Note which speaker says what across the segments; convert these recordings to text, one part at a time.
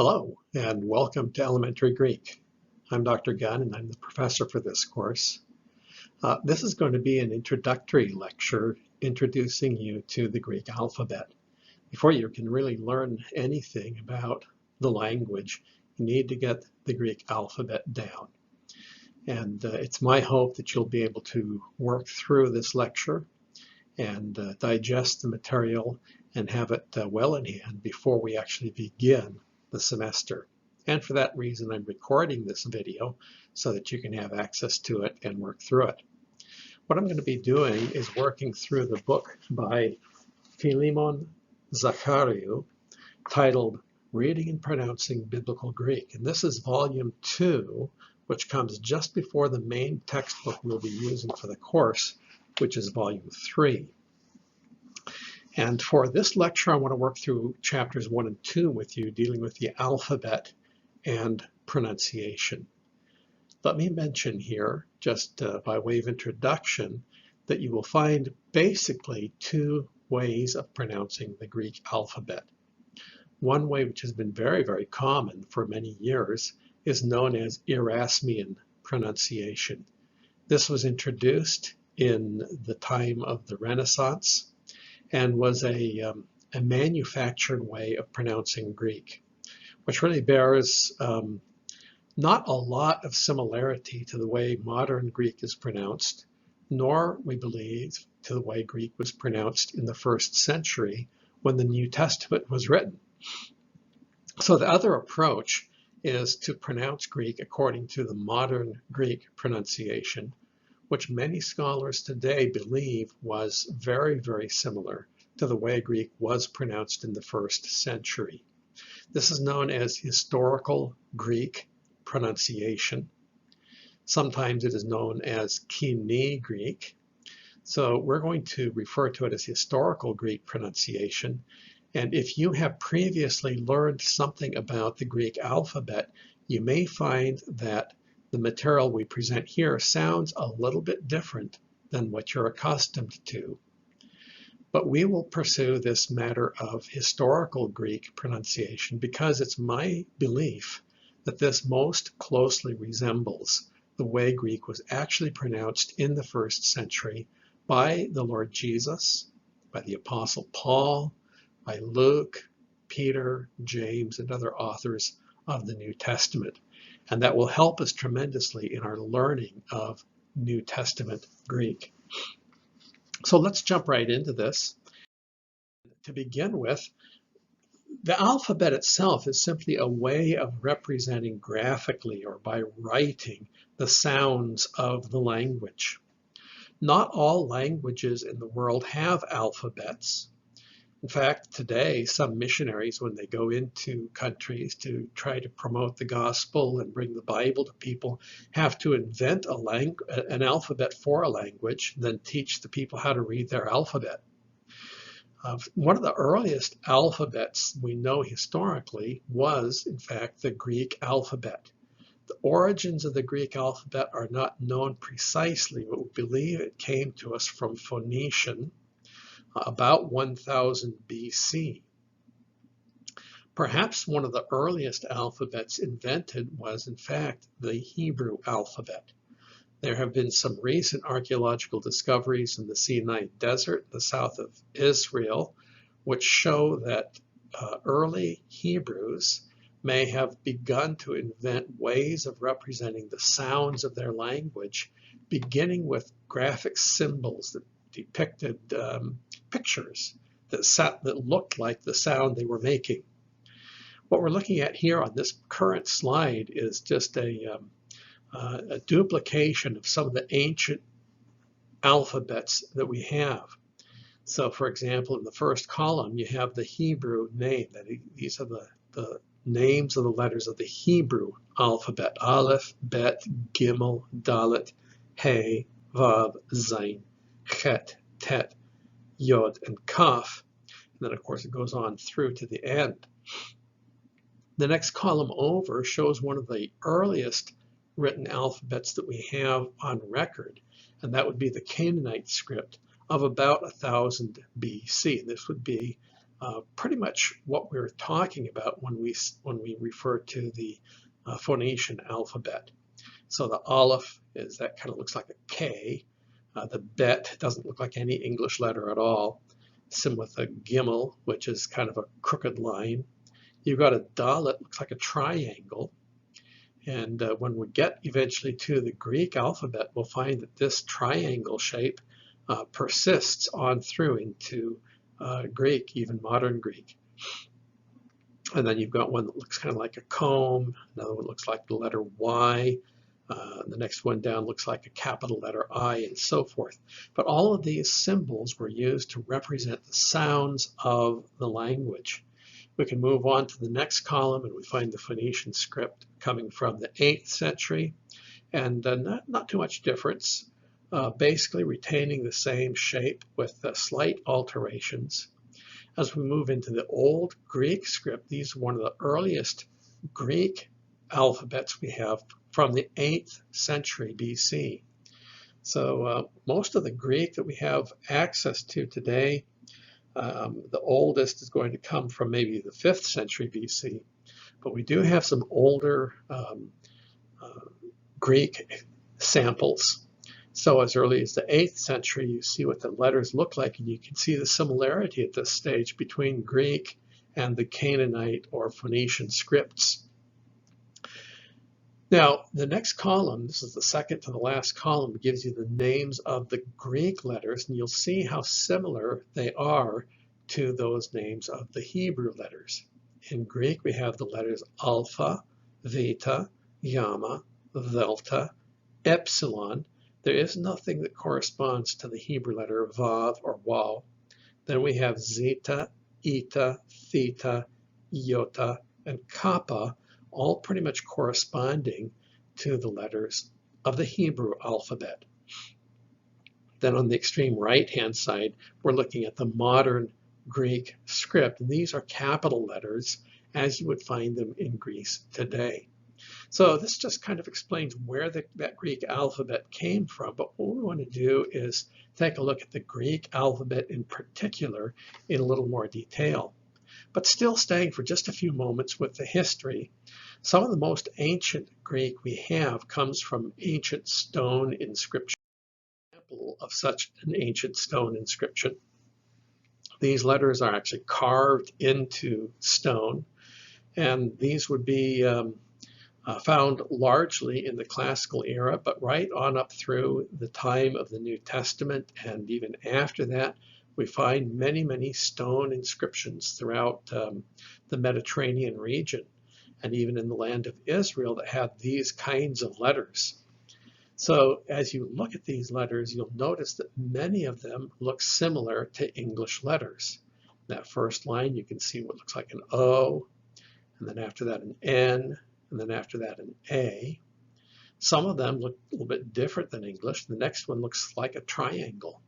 Speaker 1: Hello, and welcome to Elementary Greek. I'm Dr. Gunn, and I'm the professor for this course. This is going to be an introductory lecture introducing you to the Greek alphabet. Before you can really learn anything about the language, you need to get the Greek alphabet down. And it's my hope that you'll be able to work through this lecture and digest the material and have it well in hand before we actually begin the semester. And for that reason, I'm recording this video so that you can have access to it and work through it. What I'm going to be doing is working through the book by Philemon Zachariou titled Reading and Pronouncing Biblical Greek. And this is volume 2, which comes just before the main textbook we'll be using for the course, which is volume 3. And for this lecture, I want to work through chapters 1 and 2 with you, dealing with the alphabet and pronunciation. Let me mention here, just by way of introduction, that you will find basically 2 ways of pronouncing the Greek alphabet. One way, which has been very, very common for many years, is known as Erasmian pronunciation. This was introduced in the time of the Renaissance and was a manufactured way of pronouncing Greek, which really bears not a lot of similarity to the way modern Greek is pronounced, nor, we believe, to the way Greek was pronounced in the 1st century when the New Testament was written. So the other approach is to pronounce Greek according to the modern Greek pronunciation, which many scholars today believe was very, very similar to the way Greek was pronounced in the 1st century. This is known as historical Greek pronunciation. Sometimes it is known as Kine Greek. So we're going to refer to it as historical Greek pronunciation. And if you have previously learned something about the Greek alphabet, you may find that the material we present here sounds a little bit different than what you're accustomed to. But we will pursue this matter of historical Greek pronunciation because it's my belief that this most closely resembles the way Greek was actually pronounced in the 1st century by the Lord Jesus, by the Apostle Paul, by Luke, Peter, James, and other authors of the New Testament. And that will help us tremendously in our learning of New Testament Greek. So let's jump right into this. To begin with, the alphabet itself is simply a way of representing graphically or by writing the sounds of the language. Not all languages in the world have alphabets. In fact, today, some missionaries, when they go into countries to try to promote the gospel and bring the Bible to people, have to invent an alphabet for a language, then teach the people how to read their alphabet. One of the earliest alphabets we know historically was, in fact, the Greek alphabet. The origins of the Greek alphabet are not known precisely, but we believe it came to us from Phoenician, about 1000 BC. Perhaps one of the earliest alphabets invented was, in fact, the Hebrew alphabet. There have been some recent archaeological discoveries in the Sinai Desert, the south of Israel, which show that early Hebrews may have begun to invent ways of representing the sounds of their language, beginning with graphic symbols that depicted pictures that looked like the sound they were making. What we're looking at here on this current slide is just a duplication of some of the ancient alphabets that we have. So, for example, in the first column, you have the Hebrew name. These are the names of the letters of the Hebrew alphabet: Aleph, Bet, Gimel, Dalet, He, Vav, Zayin, Chet, Tet, Yod, and Kaf. And then, of course, it goes on through to the end. The next column over shows one of the earliest written alphabets that we have on record, and that would be the Canaanite script of about 1000 BC. This would be pretty much what we're talking about when we refer to the Phoenician alphabet. So the Aleph is that kind of looks like a K. The Bet doesn't look like any English letter at all. Same with a Gimel, which is kind of a crooked line. You've got a Dalet, looks like a triangle. And when we get eventually to the Greek alphabet, we'll find that this triangle shape persists on through into Greek, even modern Greek. And then you've got one that looks kind of like a comb, another one looks like the letter Y, the next one down looks like a capital letter I, and so forth. But all of these symbols were used to represent the sounds of the language. We can move on to the next column, and we find the Phoenician script coming from the 8th century, and not too much difference, basically retaining the same shape with slight alterations. As we move into the Old Greek script, these are one of the earliest Greek alphabets we have from the 8th century BC. So most of the Greek that we have access to today, the oldest is going to come from maybe the 5th century BC, but we do have some older Greek samples. So as early as the 8th century, you see what the letters look like, and you can see the similarity at this stage between Greek and the Canaanite or Phoenician scripts. Now, the next column, this is the second to the last column, gives you the names of the Greek letters, and you'll see how similar they are to those names of the Hebrew letters. In Greek, we have the letters Alpha, Beta, Gamma, Delta, Epsilon. There is nothing that corresponds to the Hebrew letter Vav or Waw. Then we have Zeta, Eta, Theta, Iota, and Kappa, all pretty much corresponding to the letters of the Hebrew alphabet. Then on the extreme right-hand side, we're looking at the modern Greek script. And these are capital letters as you would find them in Greece today. So this just kind of explains where that Greek alphabet came from. But what we want to do is take a look at the Greek alphabet in particular in a little more detail. But still staying for just a few moments with the history, some of the most ancient Greek we have comes from ancient stone inscription. An example of such an ancient stone inscription. These letters are actually carved into stone, and these would be found largely in the classical era, but right on up through the time of the New Testament, and even after that, we find many, many stone inscriptions throughout the Mediterranean region, and even in the land of Israel that have these kinds of letters. So as you look at these letters, you'll notice that many of them look similar to English letters. In that first line, you can see what looks like an O, and then after that an N, and then after that an A. Some of them look a little bit different than English. The next one looks like a triangle.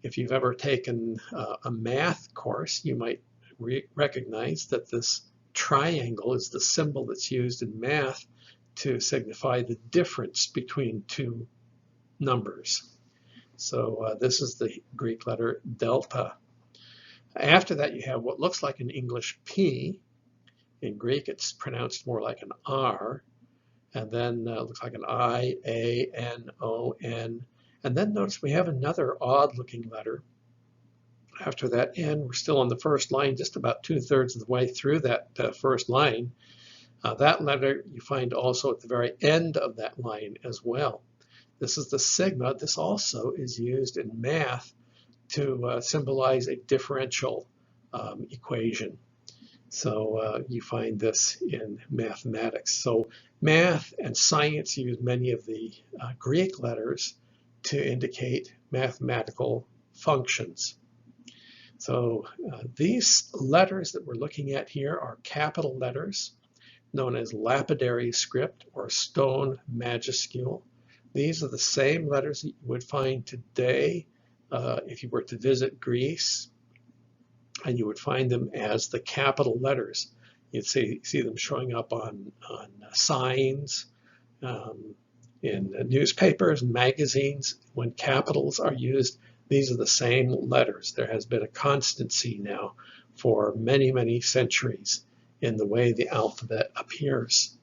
Speaker 1: If you've ever taken a math course, you might recognize that this triangle is the symbol that's used in math to signify the difference between two numbers. So this is the Greek letter delta. After that, you have what looks like an English P. In Greek, it's pronounced more like an R. And then it looks like an I, A, N, O, N. And then notice we have another odd-looking letter. After that N, we're still on the first line, just about 2/3 of the way through that first line. That letter you find also at the very end of that line as well. This is the sigma. This also is used in math to symbolize a differential equation. So you find this in mathematics. So math and science use many of the Greek letters to indicate mathematical functions. So these letters that we're looking at here are capital letters, known as lapidary script or stone majuscule. These are the same letters that you would find today if you were to visit Greece, and you would find them as the capital letters. You'd see them showing up on signs, in newspapers and magazines. When capitals are used, these are the same letters. There has been a constancy now for many, many centuries in the way the alphabet appears.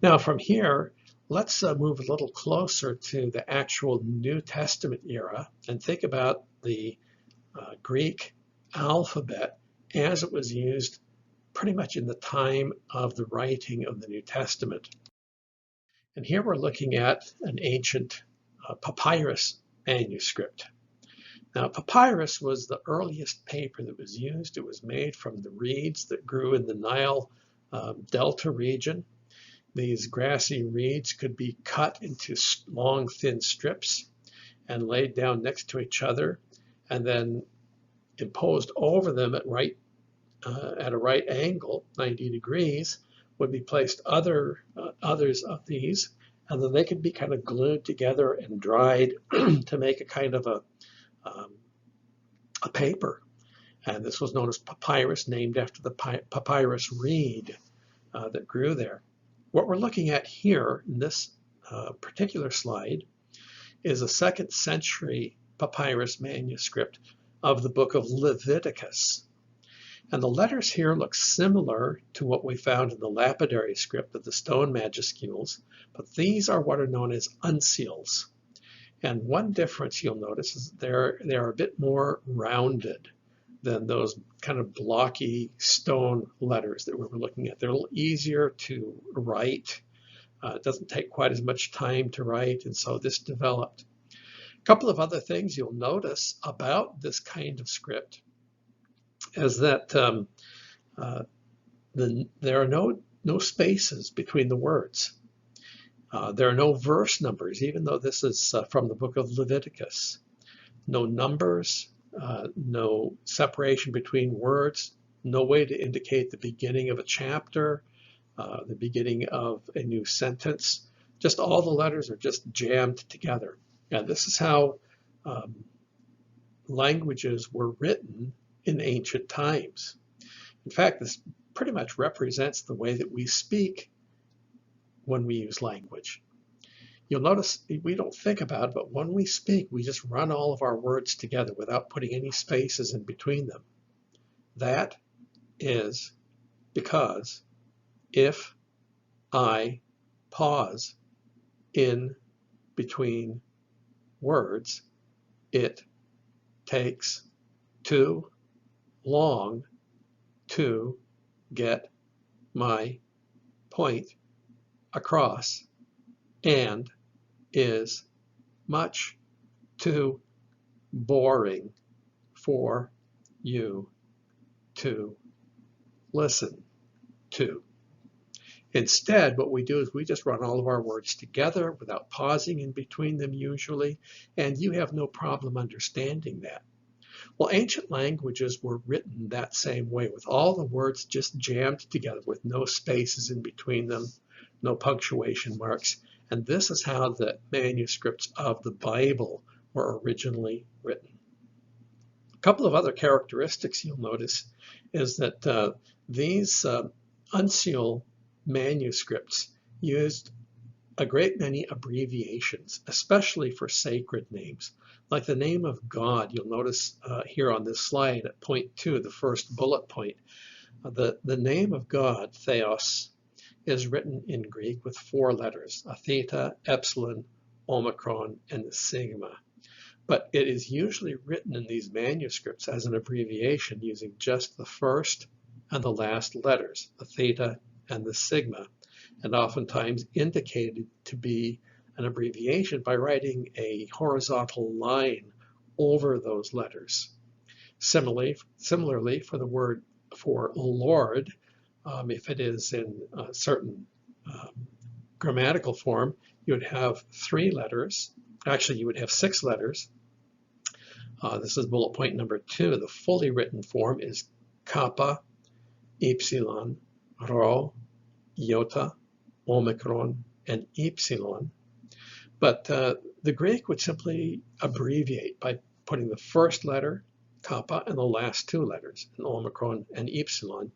Speaker 1: Now from here, let's move a little closer to the actual New Testament era and think about the Greek alphabet as it was used pretty much in the time of the writing of the New Testament. And here we're looking at an ancient papyrus manuscript. Now, papyrus was the earliest paper that was used. It was made from the reeds that grew in the Nile Delta region. These grassy reeds could be cut into long, thin strips and laid down next to each other, and then imposed over them at a right angle, 90 degrees, would be placed others of these, and then they could be kind of glued together and dried to make a kind of a paper. And this was known as papyrus, named after the papyrus reed that grew there. What we're looking at here in this particular slide is a 2nd century papyrus manuscript of the book of Leviticus. And the letters here look similar to what we found in the lapidary script of the stone majuscules, but these are what are known as uncials. And one difference you'll notice is they're a bit more rounded than those kind of blocky stone letters that we were looking at. They're a little easier to write. It doesn't take quite as much time to write, and so this developed. A couple of other things you'll notice about this kind of script is that there are no spaces between the words. There are no verse numbers, even though this is from the book of Leviticus. No numbers, no separation between words, no way to indicate the beginning of a chapter, the beginning of a new sentence. Just all the letters are just jammed together. And this is how languages were written in ancient times. In fact, this pretty much represents the way that we speak when we use language. You'll notice we don't think about it, but when we speak, we just run all of our words together without putting any spaces in between them. That is because if I pause in between words, it takes too long to get my point across and is much too boring for you to listen to. Instead, what we do is we just run all of our words together without pausing in between them usually, and you have no problem understanding that. Well, ancient languages were written that same way, with all the words just jammed together with no spaces in between them, no punctuation marks, and this is how the manuscripts of the Bible were originally written. A couple of other characteristics you'll notice is that these uncial manuscripts used a great many abbreviations, especially for sacred names. Like the name of God, you'll notice here on this slide at point 2, the first bullet point, the name of God, Theos, is written in Greek with 4 letters, a theta, epsilon, omicron, and sigma. But it is usually written in these manuscripts as an abbreviation using just the first and the last letters, the theta and the sigma, and oftentimes indicated to be an abbreviation by writing a horizontal line over those letters. Similarly, for the word for Lord, if it is in a certain grammatical form, you would have 3 letters. Actually, you would have 6 letters. This is bullet point number 2. The fully written form is kappa, epsilon, rho, iota, omicron, and epsilon. But the Greek would simply abbreviate by putting the first letter, kappa, and the last 2 letters, an omicron and epsilon,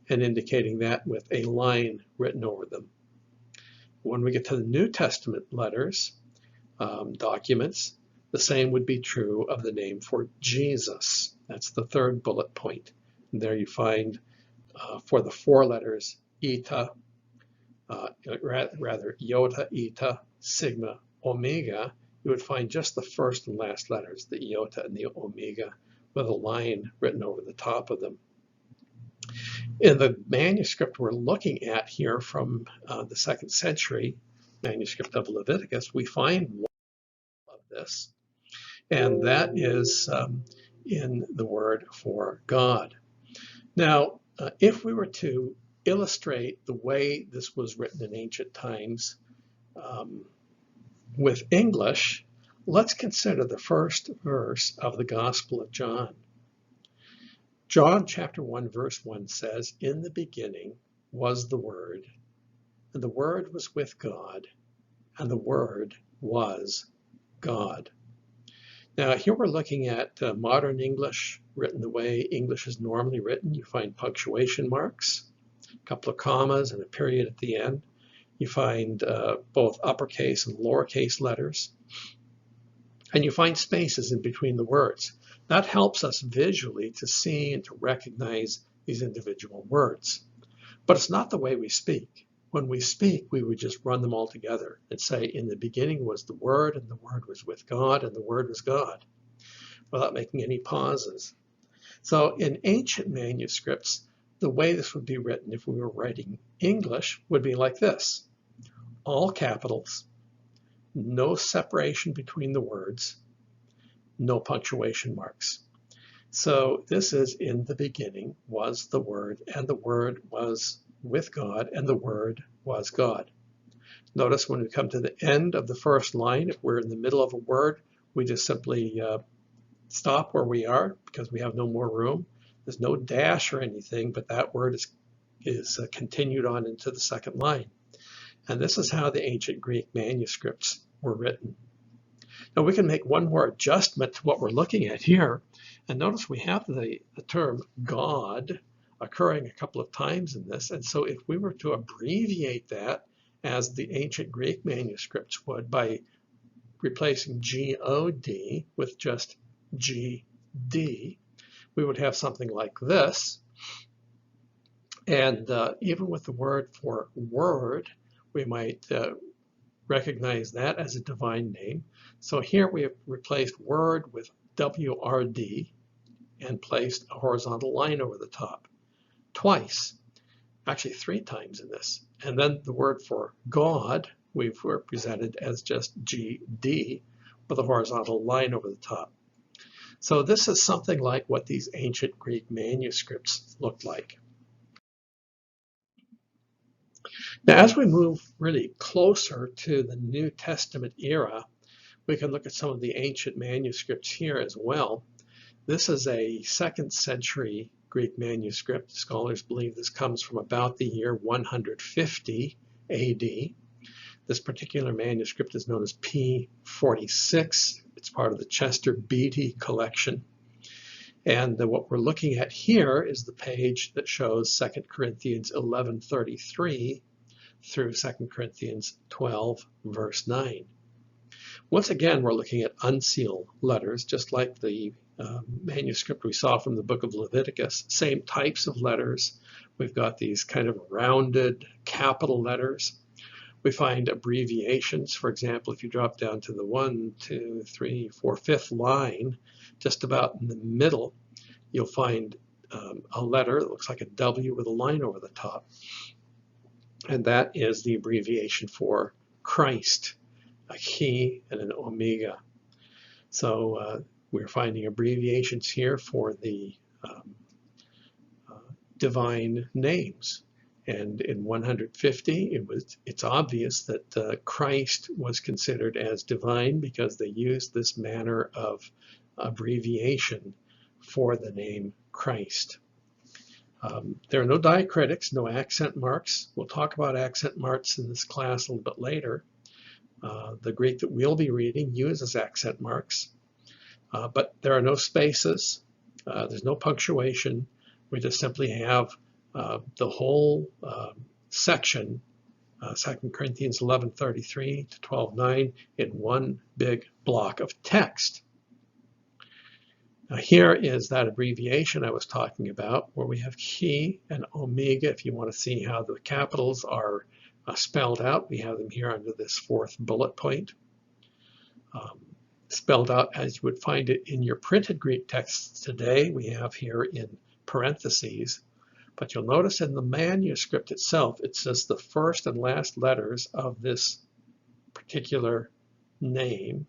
Speaker 1: and indicating that with a line written over them. When we get to the New Testament letters, documents, the same would be true of the name for Jesus. That's the 3rd bullet point. And there you find for the 4 letters eta, rather iota, eta, sigma, omega, you would find just the first and last letters, the iota and the omega, with a line written over the top of them. In the manuscript we're looking at here from the 2nd century manuscript of Leviticus, we find one of this, and that is in the word for God. Now, if we were to illustrate the way this was written in ancient times with English, let's consider the first verse of the Gospel of John. John chapter 1 verse 1 says, "In the beginning was the Word, and the Word was with God, and the Word was God." Now here we're looking at modern English, written the way English is normally written. You find punctuation marks, a couple of commas, and a period at the end. You find both uppercase and lowercase letters, and you find spaces in between the words. That helps us visually to see and to recognize these individual words. But it's not the way we speak. When we speak, we would just run them all together and say, "In the beginning was the Word, and the Word was with God, and the Word was God," without making any pauses. So in ancient manuscripts, the way this would be written if we were writing English would be like this: all capitals, no separation between the words, no punctuation marks. So this is, "In the beginning was the Word, and the Word was with God, and the Word was God." Notice when we come to the end of the first line, if we're in the middle of a word, we just simply stop where we are because we have no more room. There's no dash or anything, but that word is continued on into the second line. And this is how the ancient Greek manuscripts were written. Now we can make one more adjustment to what we're looking at here. And notice we have the term God occurring a couple of times in this. And so if we were to abbreviate that as the ancient Greek manuscripts would by replacing God with just GD, we would have something like this. And even with the word for word, we might recognize that as a divine name. So here we have replaced word with WRD and placed a horizontal line over the top twice, actually 3 times in this. And then the word for God we've represented as just GD with a horizontal line over the top. So this is something like what these ancient Greek manuscripts looked like. Now, as we move really closer to the New Testament era, we can look at some of the ancient manuscripts here as well. This is a 2nd century Greek manuscript. Scholars believe this comes from about the year 150 AD. This particular manuscript is known as P46. It's part of the Chester Beatty collection. And what we're looking at here is the page that shows 2 Corinthians 11:33 through 2 Corinthians 12, verse 9. Once again, we're looking at unsealed letters, just like the manuscript we saw from the book of Leviticus. Same types of letters. We've got these kind of rounded capital letters. We find abbreviations. For example, if you drop down to the 1, 2, 3, 4, 5th line, just about in the middle, you'll find a letter that looks like a W with a line over the top. And that is the abbreviation for Christ, a he and an omega. So we're finding abbreviations here for the divine names. And in 150, it's obvious that Christ was considered as divine because they used this manner of abbreviation for the name Christ. There are no diacritics, no accent marks. We'll talk about accent marks in this class a little bit later. The Greek that we'll be reading uses accent marks, but there are no spaces. There's no punctuation. We just simply have the whole section, 2 Corinthians 11:33 to 12:9, in one big block of text. Now here is that abbreviation I was talking about, where we have chi and omega. If you want to see how the capitals are spelled out, we have them here under this fourth bullet point. Spelled out as you would find it in your printed Greek texts today. We have here in parentheses, but you'll notice in the manuscript itself, it says the first and last letters of this particular name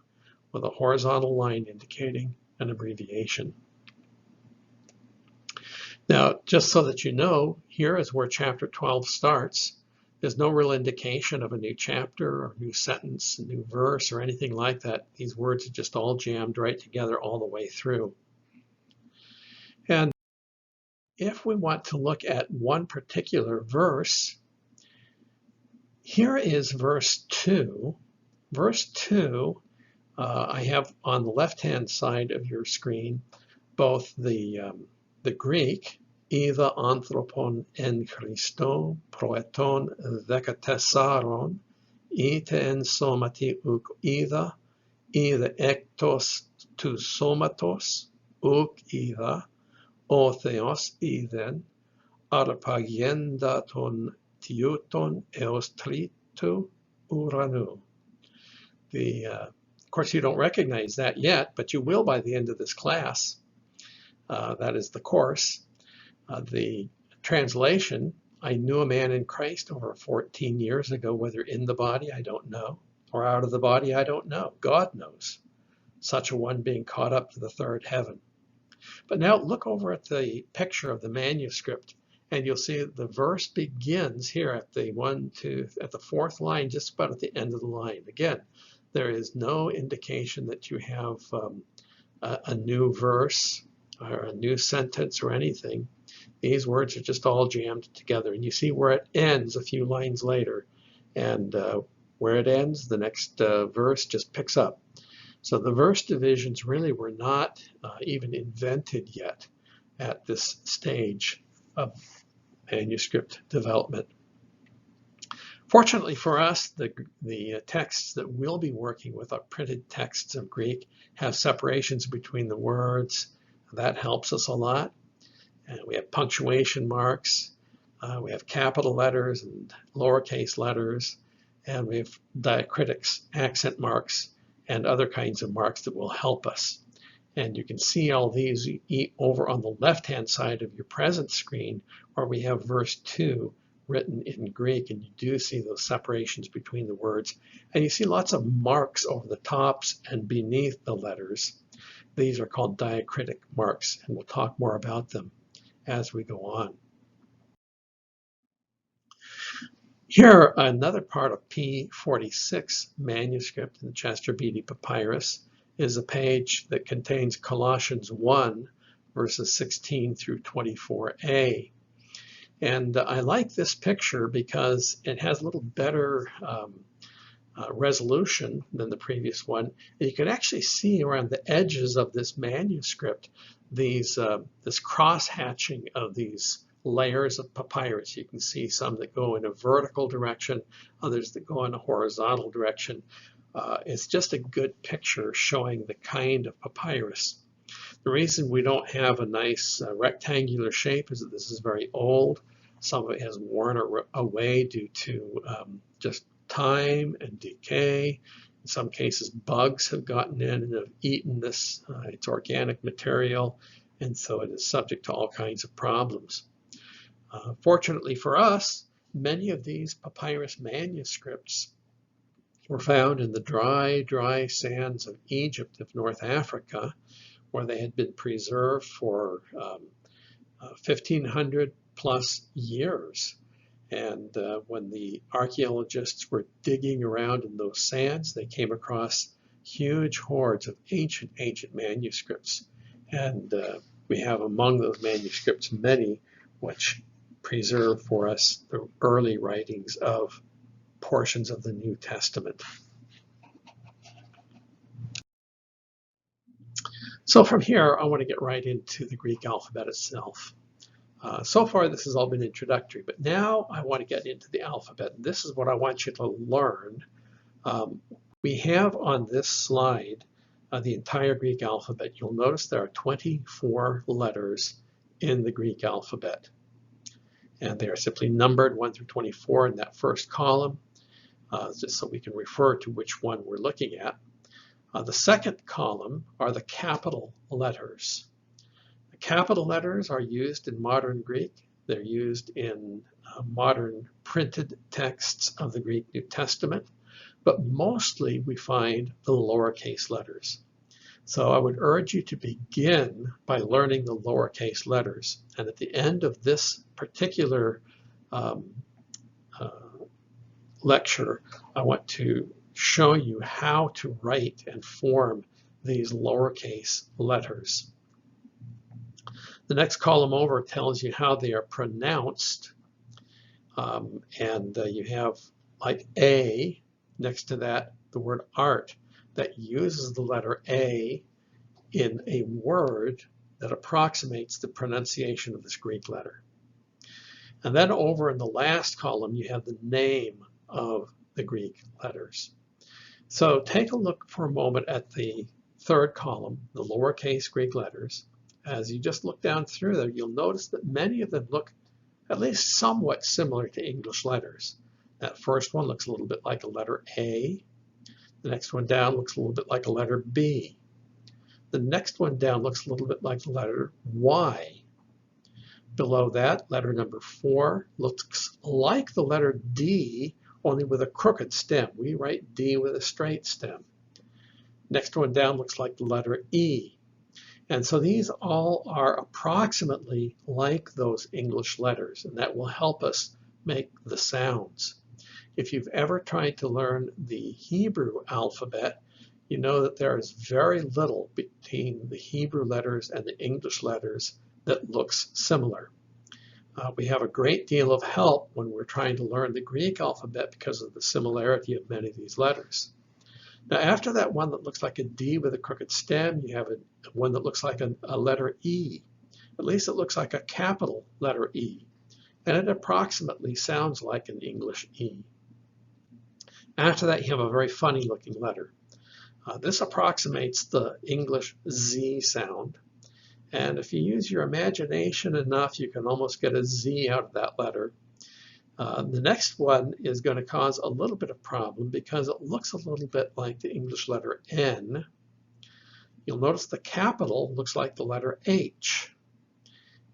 Speaker 1: with a horizontal line indicating an abbreviation. Now, just so that you know, here is where chapter 12 starts. There's no real indication of a new chapter or new sentence, a new verse, or anything like that. These words are just all jammed right together all the way through. And if we want to look at one particular verse, here is verse 2. Verse 2, I have on the left-hand side of your screen both the Greek, either anthropon en Christo, proeton dekatesaron, ite en somati uk either ektos tu somatos, uk either, o theos iden, arpagendaton tiuton eos tritu uranu. Of course, you don't recognize that yet, but you will by the end of this class. That is the course. The translation, I knew a man in Christ over 14 years ago, whether in the body, I don't know, or out of the body, I don't know. God knows. Such a one being caught up to the third heaven. But now look over at the picture of the manuscript, and you'll see the verse begins here at the at the fourth line, just about at the end of the line. Again, there is no indication that you have a new verse or a new sentence or anything. These words are just all jammed together, and you see where it ends a few lines later, and where it ends, the next verse just picks up. So the verse divisions really were not even invented yet at this stage of manuscript development. Fortunately for us, the texts that we'll be working with, our printed texts of Greek, have separations between the words. That helps us a lot. And we have punctuation marks, we have capital letters and lowercase letters, and we have diacritics, accent marks, and other kinds of marks that will help us. And you can see all these over on the left-hand side of your present screen, where we have verse 2 written in Greek, and you do see those separations between the words. And you see lots of marks over the tops and beneath the letters. These are called diacritic marks, and we'll talk more about them as we go on. Here, another part of P46 manuscript in the Chester Beatty Papyrus is a page that contains Colossians 1, verses 16 through 24a. And I like this picture because it has a little better resolution than the previous one. And you can actually see around the edges of this manuscript this cross-hatching of these layers of papyrus. You can see some that go in a vertical direction, others that go in a horizontal direction. It's just a good picture showing the kind of papyrus. The reason we don't have a nice rectangular shape is that this is very old. Some of it has worn away due to just time and decay. In some cases, bugs have gotten in and have eaten this. It's organic material, and so it is subject to all kinds of problems. Fortunately for us, many of these papyrus manuscripts were found in the dry sands of Egypt of North Africa, where they had been preserved for 1,500 plus years. And when the archaeologists were digging around in those sands, they came across huge hordes of ancient manuscripts. And we have among those manuscripts many which preserve for us the early writings of portions of the New Testament. So from here, I want to get right into the Greek alphabet itself. So far, this has all been introductory, but now I want to get into the alphabet. This is what I want you to learn. We have on this slide the entire Greek alphabet. You'll notice there are 24 letters in the Greek alphabet. And they are simply numbered 1 through 24 in that first column, just so we can refer to which one we're looking at. The second column are the capital letters. The capital letters are used in modern Greek. They're used in modern printed texts of the Greek New Testament, but mostly we find the lowercase letters. So I would urge you to begin by learning the lowercase letters. And at the end of this particular lecture, I want to show you how to write and form these lowercase letters. The next column over tells you how they are pronounced. You have like A, next to that, the word art, that uses the letter A in a word that approximates the pronunciation of this Greek letter. And then over in the last column, you have the name of the Greek letters. So take a look for a moment at the third column, the lowercase Greek letters. As you just look down through there, you'll notice that many of them look at least somewhat similar to English letters. That first one looks a little bit like a letter A. The next one down looks a little bit like a letter B. The next one down looks a little bit like the letter Y. Below that, letter number 4 looks like the letter D, only with a crooked stem. We write D with a straight stem. Next one down looks like the letter E. And so these all are approximately like those English letters, and that will help us make the sounds. If you've ever tried to learn the Hebrew alphabet, you know that there is very little between the Hebrew letters and the English letters that looks similar. We have a great deal of help when we're trying to learn the Greek alphabet because of the similarity of many of these letters. Now, after that one that looks like a D with a crooked stem, you have one that looks like a letter E. At least it looks like a capital letter E, and it approximately sounds like an English E. After that, you have a very funny looking letter. This approximates the English Z sound. And if you use your imagination enough, you can almost get a Z out of that letter. The next one is going to cause a little bit of problem because it looks a little bit like the English letter N. You'll notice the capital looks like the letter H.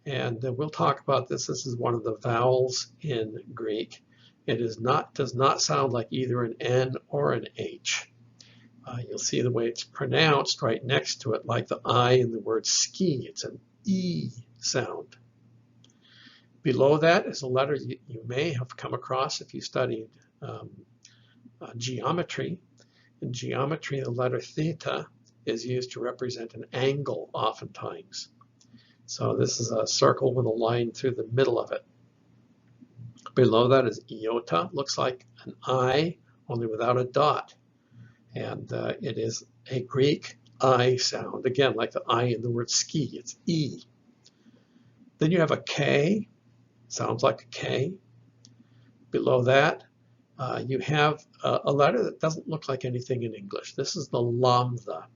Speaker 1: And we'll talk about this. This is one of the vowels in Greek. It does not sound like either an N or an H. You'll see the way it's pronounced right next to it, like the I in the word ski. It's an E sound. Below that is a letter you may have come across if you studied geometry. In geometry, the letter theta is used to represent an angle oftentimes. So this is a circle with a line through the middle of it. Below that is iota. Looks like an I, only without a dot. And it is a Greek I sound. Again, like the I in the word ski, it's E. Then you have a K. Sounds like a K. Below that, you have a letter that doesn't look like anything in English. This is the lambda.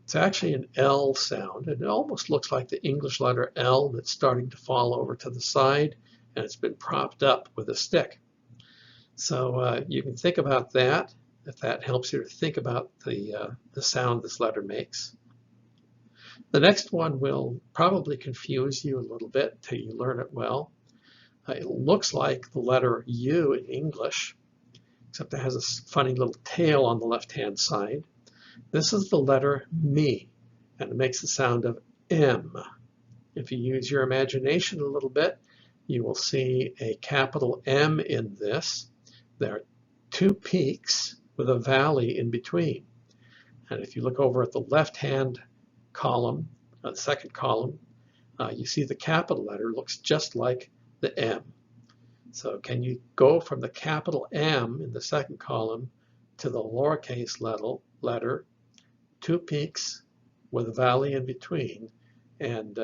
Speaker 1: It's actually an L sound, and it almost looks like the English letter L that's starting to fall over to the side, and it's been propped up with a stick. So you can think about that, if that helps you to think about the sound this letter makes. The next one will probably confuse you a little bit until you learn it well. It looks like the letter U in English, except it has a funny little tail on the left-hand side. This is the letter me, and it makes the sound of M. If you use your imagination a little bit, you will see a capital M in this. There are two peaks with a valley in between. And if you look over at the left-hand column, the second column, you see the capital letter looks just like the M. So can you go from the capital M in the second column to the lowercase letter, two peaks with a valley in between? And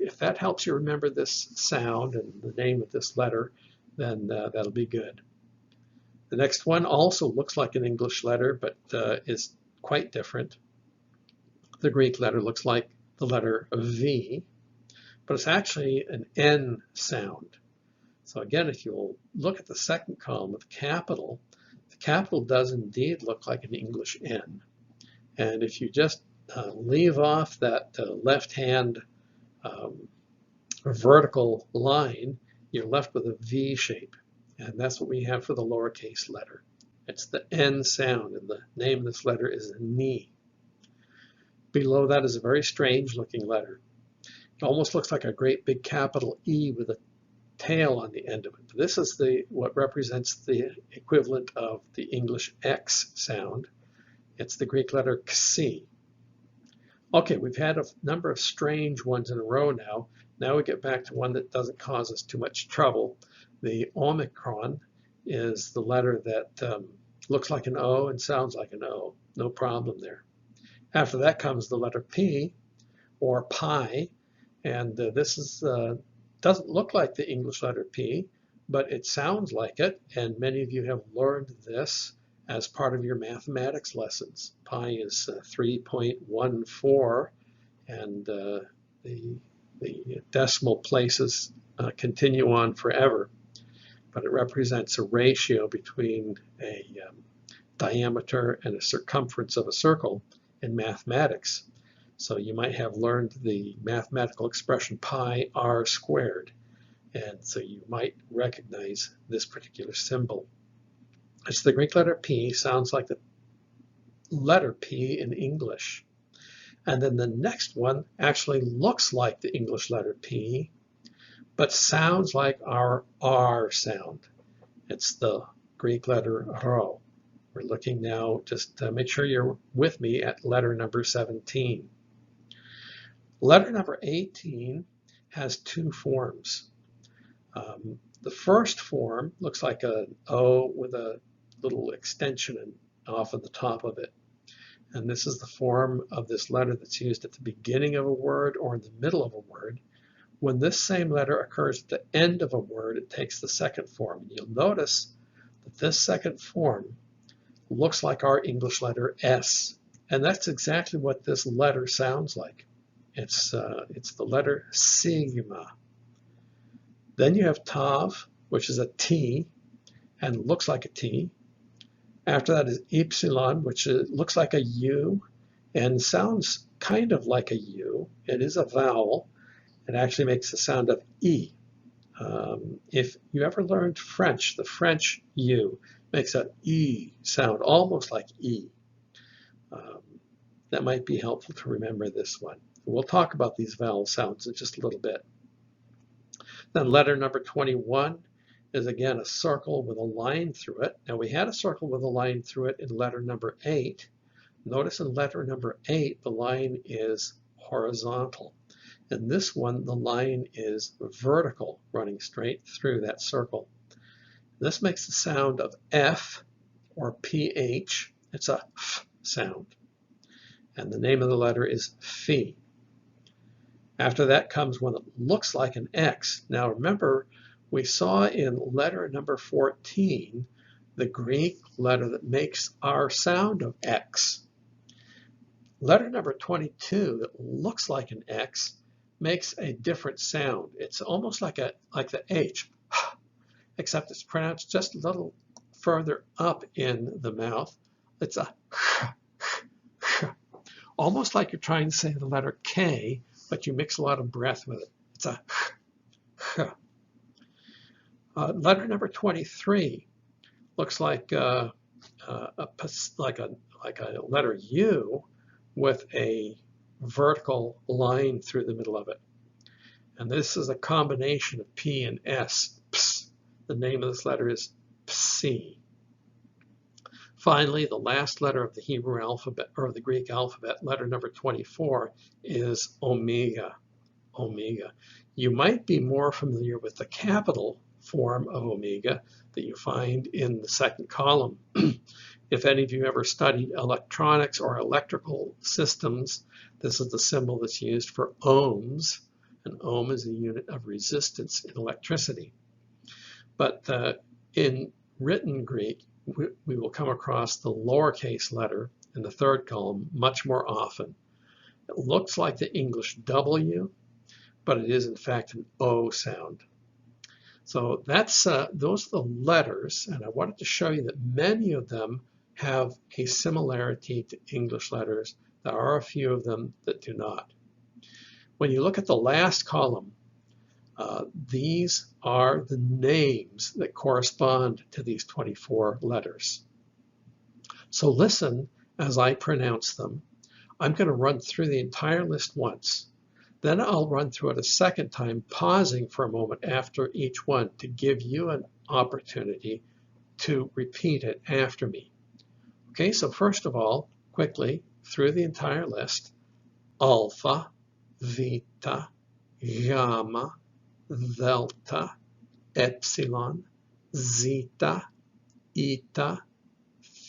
Speaker 1: if that helps you remember this sound and the name of this letter, then that'll be good. The next one also looks like an English letter, but is quite different. the Greek letter looks like the letter V, but it's actually an N sound. So again, if you'll look at the second column with capital, the capital does indeed look like an English N. And if you just leave off that left-hand vertical line, you're left with a V shape. And that's what we have for the lowercase letter. It's the N sound, and the name of this letter is Ni. Below that is a very strange looking letter. It almost looks like a great big capital E with a tail on the end of it. This is what represents the equivalent of the English X sound. It's the Greek letter Xi. Okay, we've had a number of strange ones in a row now. Now we get back to one that doesn't cause us too much trouble. The Omicron is the letter that looks like an O and sounds like an O. No problem there. After that comes the letter P, or pi, and this doesn't look like the English letter P, but it sounds like it, and many of you have learned this as part of your mathematics lessons. Pi is 3.14, and the decimal places continue on forever, but it represents a ratio between a diameter and a circumference of a circle in mathematics. So you might have learned the mathematical expression pi r squared, and so you might recognize this particular symbol. It's the Greek letter P, sounds like the letter P in English. And then the next one actually looks like the English letter P, but sounds like our R sound. It's the Greek letter Rho. We're looking now, just to make sure you're with me, at letter number 17. Letter number 18 has two forms. The first form looks like an O with a little extension off of the top of it. And this is the form of this letter that's used at the beginning of a word or in the middle of a word. When this same letter occurs at the end of a word, it takes the second form. And you'll notice that this second form looks like our English letter S. And that's exactly what this letter sounds like. It's the letter sigma. Then you have tav, which is a T and looks like a T. After that is epsilon, which looks like a U and sounds kind of like a U. It is a vowel. It actually makes the sound of E. If you ever learned French, the French U makes an E sound, almost like E. That might be helpful to remember this one. We'll talk about these vowel sounds in just a little bit. Then letter number 21 is again a circle with a line through it. Now we had a circle with a line through it in letter number 8. Notice in letter number 8 the line is horizontal. In this one the line is vertical, running straight through that circle. This makes the sound of F or PH. It's a F sound. And the name of the letter is Phi. After that comes one that looks like an X. Now remember, we saw in letter number 14 the Greek letter that makes our sound of X. Letter number 22 that looks like an X makes a different sound. It's almost like the H, except it's pronounced just a little further up in the mouth. It's a almost like you're trying to say the letter K, but you mix a lot of breath with it. It's a letter number 23 looks like a letter U with a vertical line through the middle of it. And this is a combination of P and S. Ps. The name of this letter is Psi. Finally, the last letter of the Hebrew alphabet, or the Greek alphabet, letter number 24, is omega. Omega. You might be more familiar with the capital form of omega that you find in the second column. If any of you ever studied electronics or electrical systems, this is the symbol that's used for ohms. An ohm is a unit of resistance in electricity. But in written Greek, we will come across the lowercase letter in the third column much more often. It looks like the English W, but it is in fact an O sound. So that's those are the letters, and I wanted to show you that many of them have a similarity to English letters. There are a few of them that do not. When you look at the last column, these are the names that correspond to these 24 letters. So listen as I pronounce them. I'm going to run through the entire list once. Then I'll run through it a second time, pausing for a moment after each one to give you an opportunity to repeat it after me. Okay, so first of all, quickly through the entire list: alpha, beta, gamma, delta, epsilon, zeta, eta,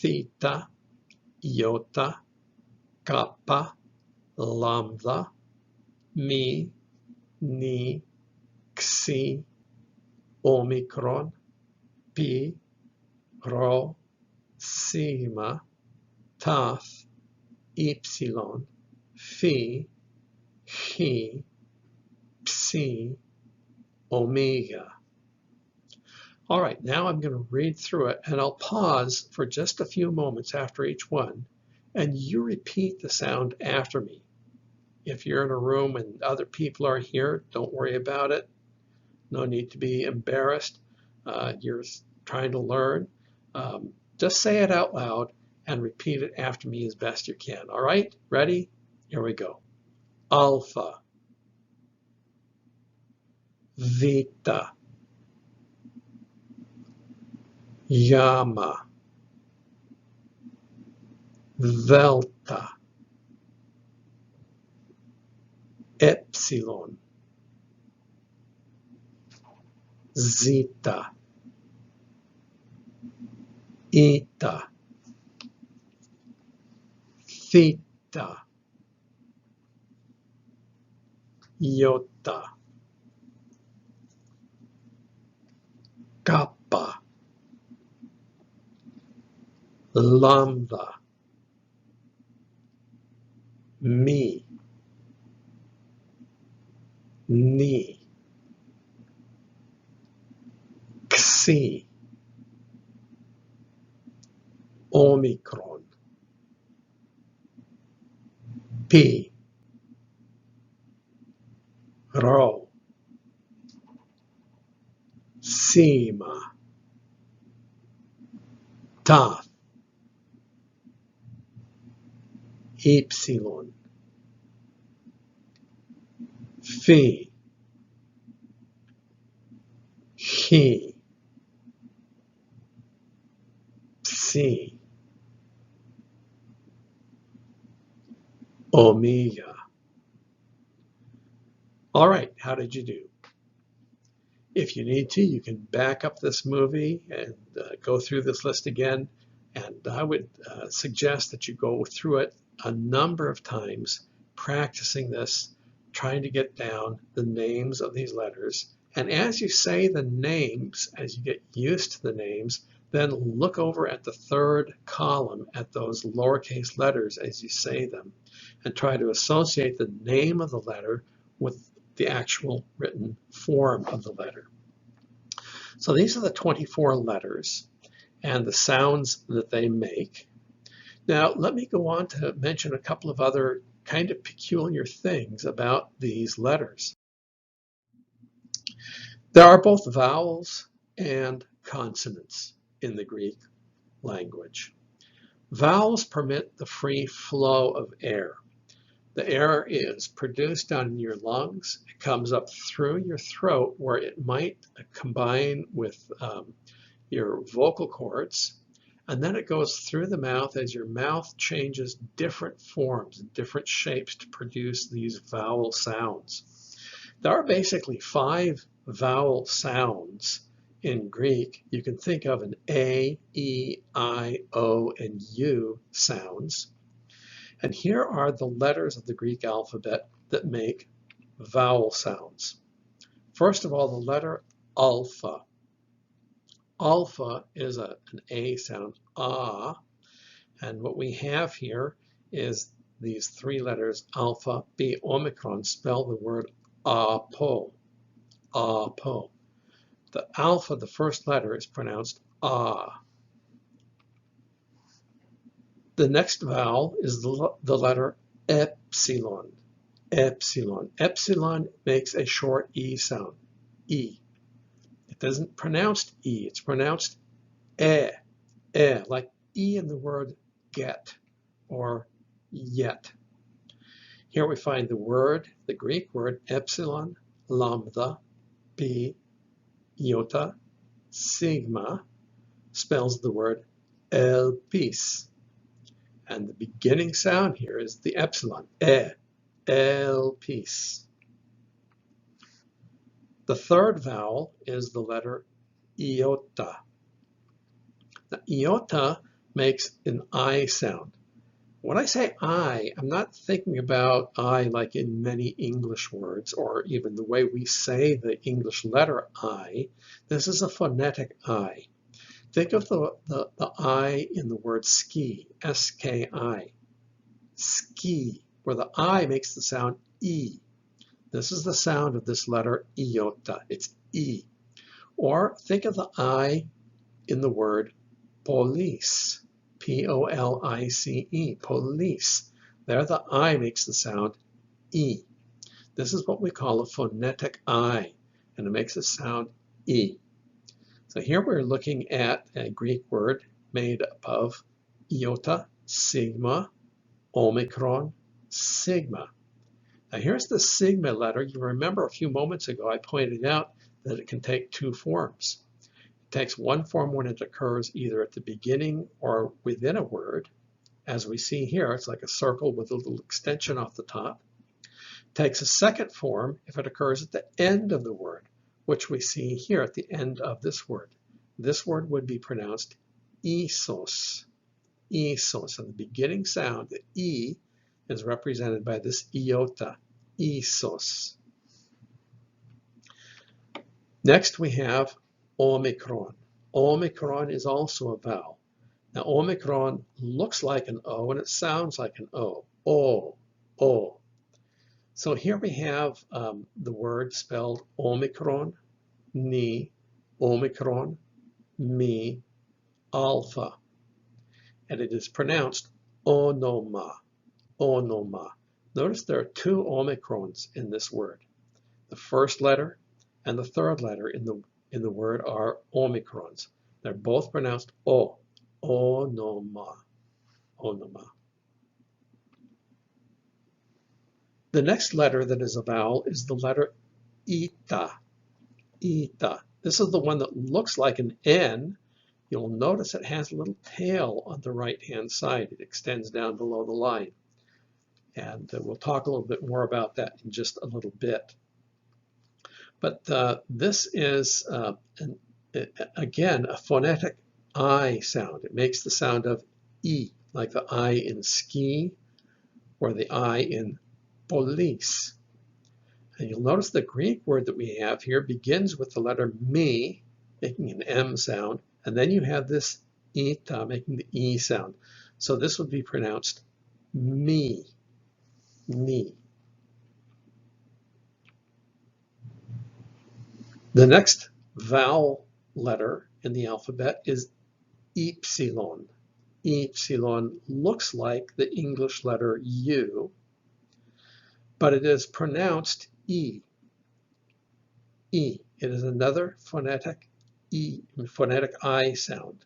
Speaker 1: theta, iota, kappa, lambda, mi, ni, xi, omicron, pi, rho, sigma, tau, epsilon, phi, chi, psi, omega. All right, now I'm going to read through it, and I'll pause for just a few moments after each one, and you repeat the sound after me. If you're in a room and other people are here, don't worry about it. No need to be embarrassed. You're trying to learn. Just say it out loud and repeat it after me as best you can. All right, ready? Here we go. Alpha, beta, gamma, delta, epsilon, zeta, eta, theta, iota, kappa, lambda, mi, ni, xi, omicron, pi, rho, sigma, tau, epsilon, phi, chi, psi, omega. All right, how did you do? If you need to, you can back up this movie and go through this list again. And I would suggest that you go through it a number of times, practicing this, trying to get down the names of these letters. And as you say the names, as you get used to the names, then look over at the third column at those lowercase letters as you say them, and try to associate the name of the letter with the actual written form of the letter. So these are the 24 letters and the sounds that they make. Now let me go on to mention a couple of other kind of peculiar things about these letters. There are both vowels and consonants in the Greek language. Vowels permit the free flow of air. The air is produced down in your lungs. It comes up through your throat where it might combine with your vocal cords, and then it goes through the mouth as your mouth changes different forms and different shapes to produce these vowel sounds. There are basically 5 vowel sounds in Greek. You can think of an A, E, I, O, and U sounds. And here are the letters of the Greek alphabet that make vowel sounds. First of all, the letter alpha. Alpha is an A sound, ah, and what we have here is these three letters, alpha, B, omicron, spell the word apo, apo. The alpha, the first letter, is pronounced ah. The next vowel is the letter epsilon, epsilon. Epsilon makes a short E sound, E. It doesn't pronounce E, it's pronounced like E in the word get or yet. Here we find the word, the Greek word epsilon, lambda, pi, iota, sigma spells the word elpis. And the beginning sound here is the epsilon, elpis. The third vowel is the letter iota. Now, iota makes an I sound. When I say I, I'm not thinking about I like in many English words or even the way we say the English letter I. This is a phonetic I. Think of the I in the word ski, S-K-I, ski, where the I makes the sound E. This is the sound of this letter iota, it's E. Or think of the I in the word police, P-O-L-I-C-E, police. There the I makes the sound E. This is what we call a phonetic I, and it makes the sound E. So here we're looking at a Greek word made up of iota, sigma, omicron, sigma. Now here's the sigma letter. You remember a few moments ago I pointed out that it can take two forms. It takes one form when it occurs either at the beginning or within a word. As we see here, it's like a circle with a little extension off the top. It takes a second form if it occurs at the end of the word, which we see here at the end of this word. This word would be pronounced isos, isos. And the beginning sound, the E, is represented by this iota, isos. Next we have omicron. Omicron is also a vowel. Now omicron looks like an O and it sounds like an O, O. So here we have the word spelled omicron, ni, omicron, mi, alpha. And it is pronounced onoma, onoma. Notice there are two omicrons in this word. The first letter and the third letter in the word are omicrons. They're both pronounced O, onoma, onoma. The next letter that is a vowel is the letter eta, eta. This is the one that looks like an N. You'll notice it has a little tail on the right-hand side. It extends down below the line. And we'll talk a little bit more about that in just a little bit. But this is, again, a phonetic I sound. It makes the sound of E, like the I in ski or the I in police. And you'll notice the Greek word that we have here begins with the letter mi, making an M sound, and then you have this eta, making the E sound. So this would be pronounced me, me. The next vowel letter in the alphabet is epsilon. Epsilon looks like the English letter U, but it is pronounced E. E. It is another phonetic E, phonetic I sound.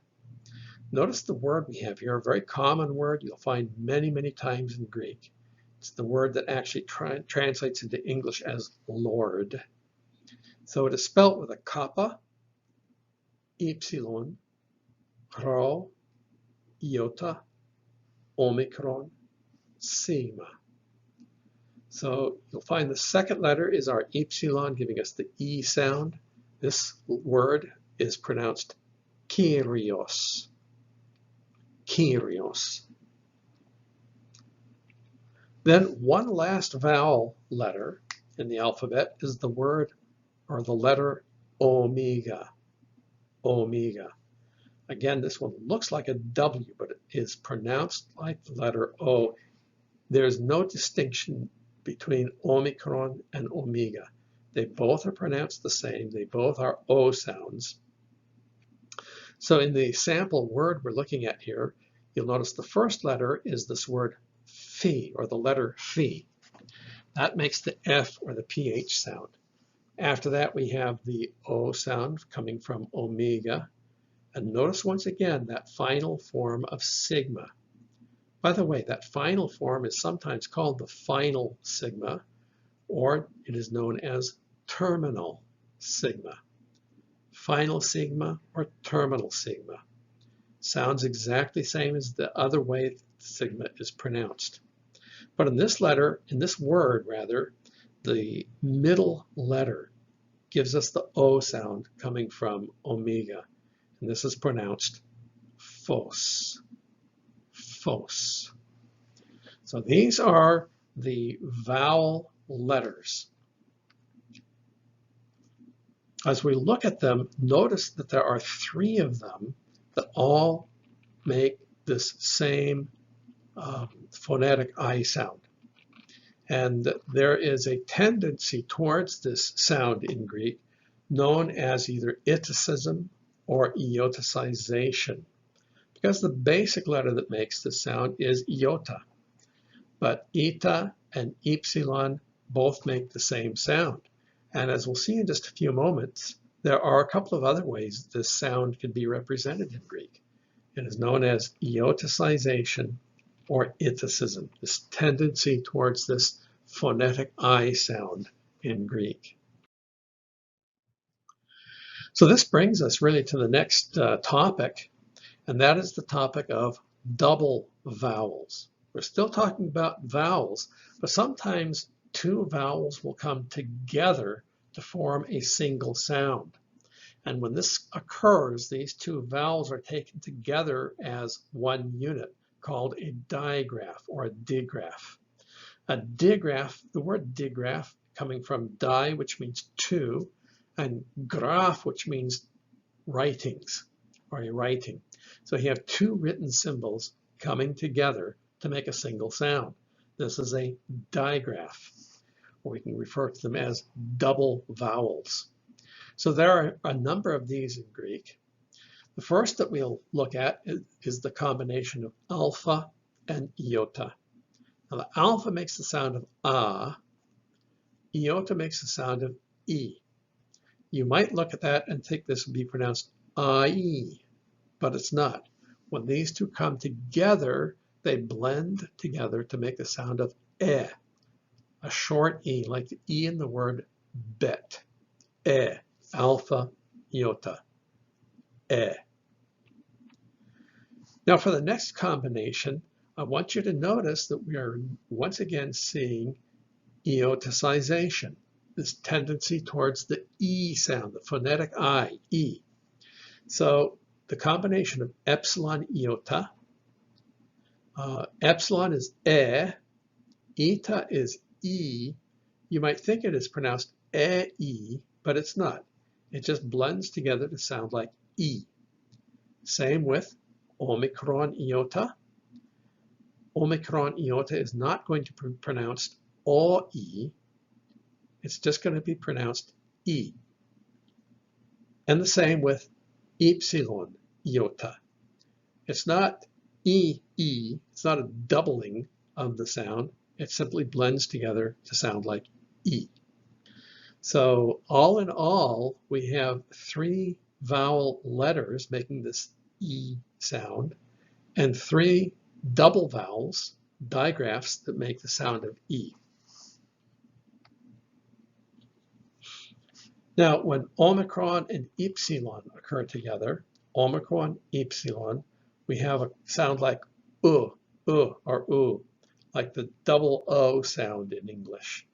Speaker 1: Notice the word we have here, a very common word you'll find many, many times in Greek. It's the word that actually translates into English as Lord. So it is spelt with a kappa, epsilon, rho, iota, omicron, sigma. So you'll find the second letter is our epsilon, giving us the E sound. This word is pronounced Kyrios, Kyrios. Then one last vowel letter in the alphabet is the word or the letter omega, omega. Again, this one looks like a W, but it is pronounced like the letter O. There's no distinction between Omicron and Omega. They both are pronounced the same. They both are O sounds. So in the sample word we're looking at here, you'll notice the first letter is this word phi, or the letter phi. That makes the F or the PH sound. After that, we have the O sound coming from omega. And notice once again that final form of sigma. By the way, that final form is sometimes called the final sigma, or it is known as terminal sigma. Final sigma or terminal sigma. Sounds exactly the same as the other way sigma is pronounced. But in this letter, in this word rather, the middle letter gives us the O sound coming from omega. And this is pronounced phos. Phos. So these are the vowel letters. As we look at them, notice that there are 3 of them that all make this same phonetic I sound. And there is a tendency towards this sound in Greek known as either itacism or ioticization, because the basic letter that makes this sound is iota. But eta and epsilon both make the same sound. And as we'll see in just a few moments, there are a couple of other ways this sound can be represented in Greek. It is known as ioticization or itacism, this tendency towards this phonetic I sound in Greek. So this brings us really to the next topic, and that is the topic of double vowels. We're still talking about vowels, but sometimes 2 vowels will come together to form a single sound. And when this occurs, these 2 vowels are taken together as one unit called a digraph or a digraph. A digraph, the word digraph coming from di, which means 2, and graph, which means writings or a writing. So you have 2 written symbols coming together to make a single sound. This is a digraph, or we can refer to them as double vowels. So there are a number of these in Greek. The first that we'll look at is the combination of alpha and iota. Now the alpha makes the sound of a, iota makes the sound of e. You might look at that and think this would be pronounced I-E, but it's not. When these 2 come together, they blend together to make the sound of e, a short e, like the e in the word bet. E, alpha, iota, e. Now for the next combination, I want you to notice that we are once again seeing ioticization, this tendency towards the E sound, the phonetic I, E. So the combination of epsilon iota, epsilon is e, eta is e. You might think it is pronounced e, but it's not. It just blends together to sound like E. Same with omicron iota. Omicron iota is not going to be pronounced O-E. It's just going to be pronounced E. And the same with epsilon iota. It's not E-E. It's not a doubling of the sound. It simply blends together to sound like E. So all in all, we have 3 vowel letters making this E sound, and 3 double vowels, digraphs, that make the sound of E. Now, when omicron and epsilon occur together, omicron, epsilon, we have a sound like or like the double O sound in English.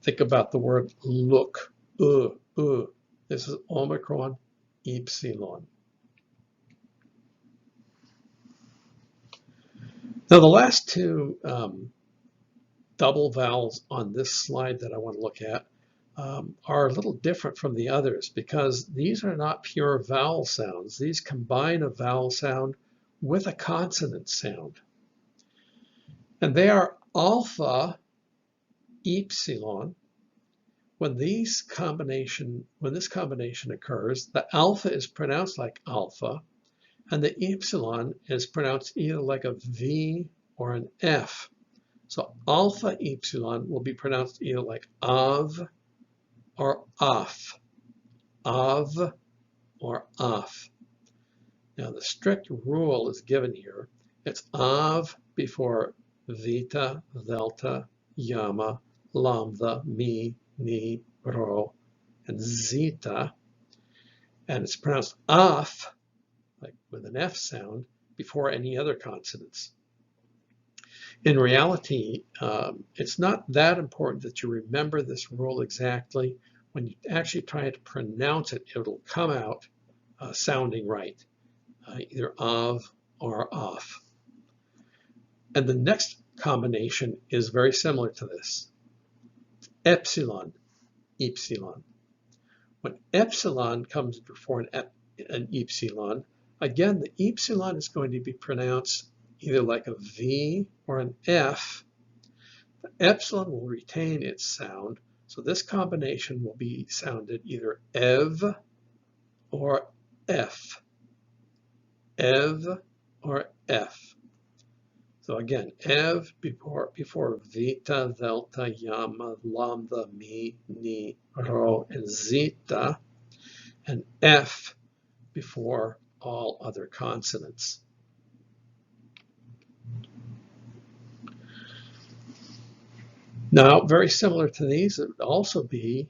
Speaker 1: Think about the word look, This is omicron, epsilon. Now the last 2 double vowels on this slide that I want to look at are a little different from the others because these are not pure vowel sounds. These combine a vowel sound with a consonant sound. And they are alpha, epsilon. When this combination occurs, the alpha is pronounced like alpha, and the epsilon is pronounced either like a V or an F. So alpha epsilon will be pronounced either like of or off, of or off. Now the strict rule is given here. It's of before theta, delta, gamma, lambda, mi, ni, rho, and zeta. And it's pronounced off, like with an F sound, before any other consonants. In reality, it's not that important that you remember this rule exactly. When you actually try to pronounce it, it'll come out sounding right, either of or off. And the next combination is very similar to this. Epsilon, epsilon. When epsilon comes before an epsilon, again, the epsilon is going to be pronounced either like a V or an F. The epsilon will retain its sound, so this combination will be sounded either ev or F. Ev or F. So again, ev before theta, delta, gamma, lambda, mi, ni, rho, and zeta, and F before all other consonants. Now, very similar to these, it would also be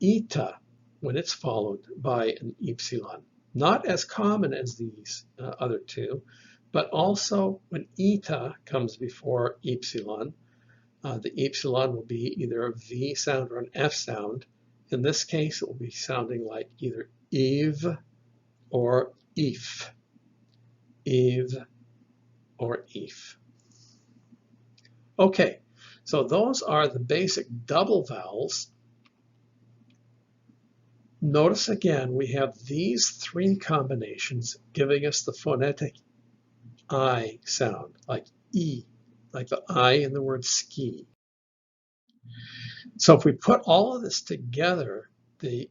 Speaker 1: eta when it's followed by an epsilon. Not as common as these other two, but also when eta comes before epsilon, the epsilon will be either a V sound or an F sound. In this case, it will be sounding like either eve or if. Eve or if. Okay, so those are the basic double vowels. Notice again, we have these three combinations giving us the phonetic I sound, like E, like the I in the word ski. So if we put all of this together, the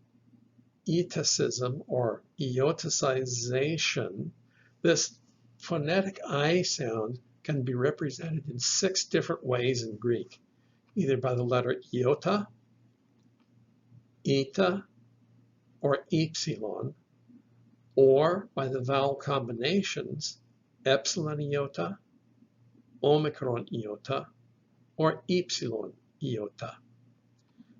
Speaker 1: eticism or eoticization, this phonetic I sound can be represented in 6 different ways in Greek, either by the letter iota, eta, or epsilon, or by the vowel combinations epsilon iota, omicron iota, or epsilon iota.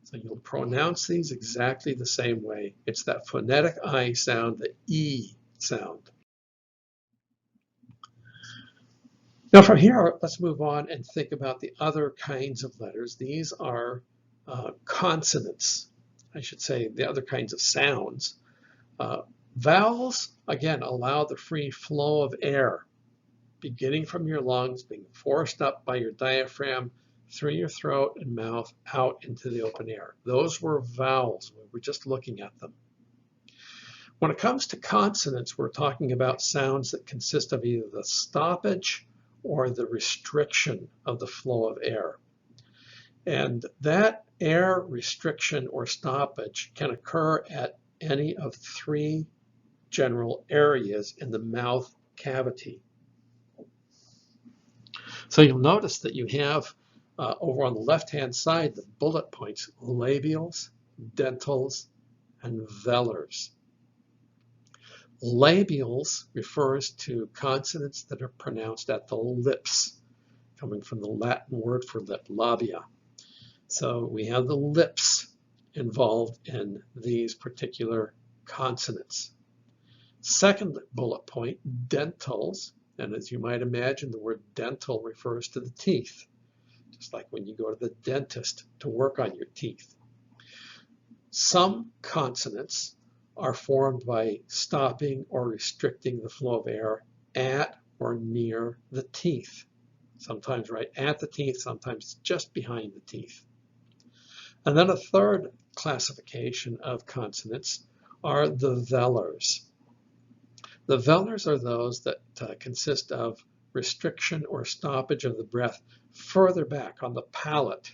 Speaker 1: So you'll pronounce these exactly the same way. It's that phonetic I sound, the E sound. Now from here, let's move on and think about the other kinds of letters. These are consonants, I should say, the other kinds of sounds. Vowels, again, allow the free flow of air, beginning from your lungs, being forced up by your diaphragm, through your throat and mouth, out into the open air. Those were vowels. We were just looking at them. When it comes to consonants, we're talking about sounds that consist of either the stoppage or the restriction of the flow of air. And that air restriction or stoppage can occur at any of 3 general areas in the mouth cavity. So you'll notice that you have over on the left-hand side the bullet points: labials, dentals, and velars. Labials refers to consonants that are pronounced at the lips, coming from the Latin word for lip, labia. So we have the lips involved in these particular consonants. Second bullet point, dentals. And as you might imagine, the word dental refers to the teeth, just like when you go to the dentist to work on your teeth. Some consonants are formed by stopping or restricting the flow of air at or near the teeth. Sometimes right at the teeth, sometimes just behind the teeth. And then a third classification of consonants are the velars. The velars are those that consist of restriction or stoppage of the breath further back on the palate.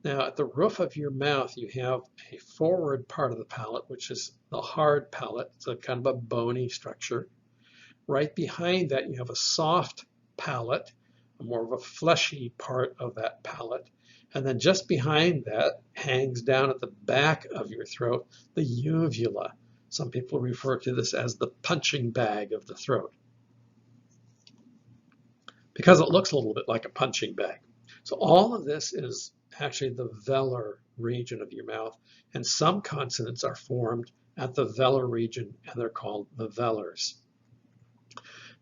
Speaker 1: Now, at the roof of your mouth, you have a forward part of the palate, which is the hard palate. It's a kind of a bony structure. Right behind that, you have a soft palate, more of a fleshy part of that palate. And then just behind that hangs down at the back of your throat, the uvula. Some people refer to this as the punching bag of the throat, because it looks a little bit like a punching bag. So all of this is actually the velar region of your mouth, and some consonants are formed at the velar region, and they're called the velars.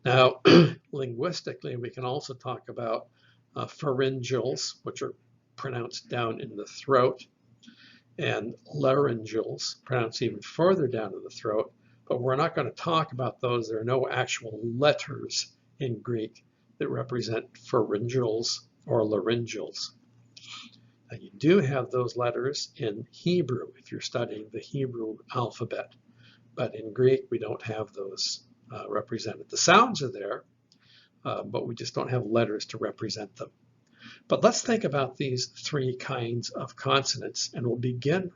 Speaker 1: Now, linguistically, we can also talk about pharyngeals, which are pronounced down in the throat, and laryngeals, pronounced even further down in the throat, but we're not going to talk about those. There are no actual letters in Greek that represent pharyngeals or laryngeals. Now, you do have those letters in Hebrew if you're studying the Hebrew alphabet, but in Greek we don't have those represented. The sounds are there, but we just don't have letters to represent them. But let's think about these three kinds of consonants, and we'll begin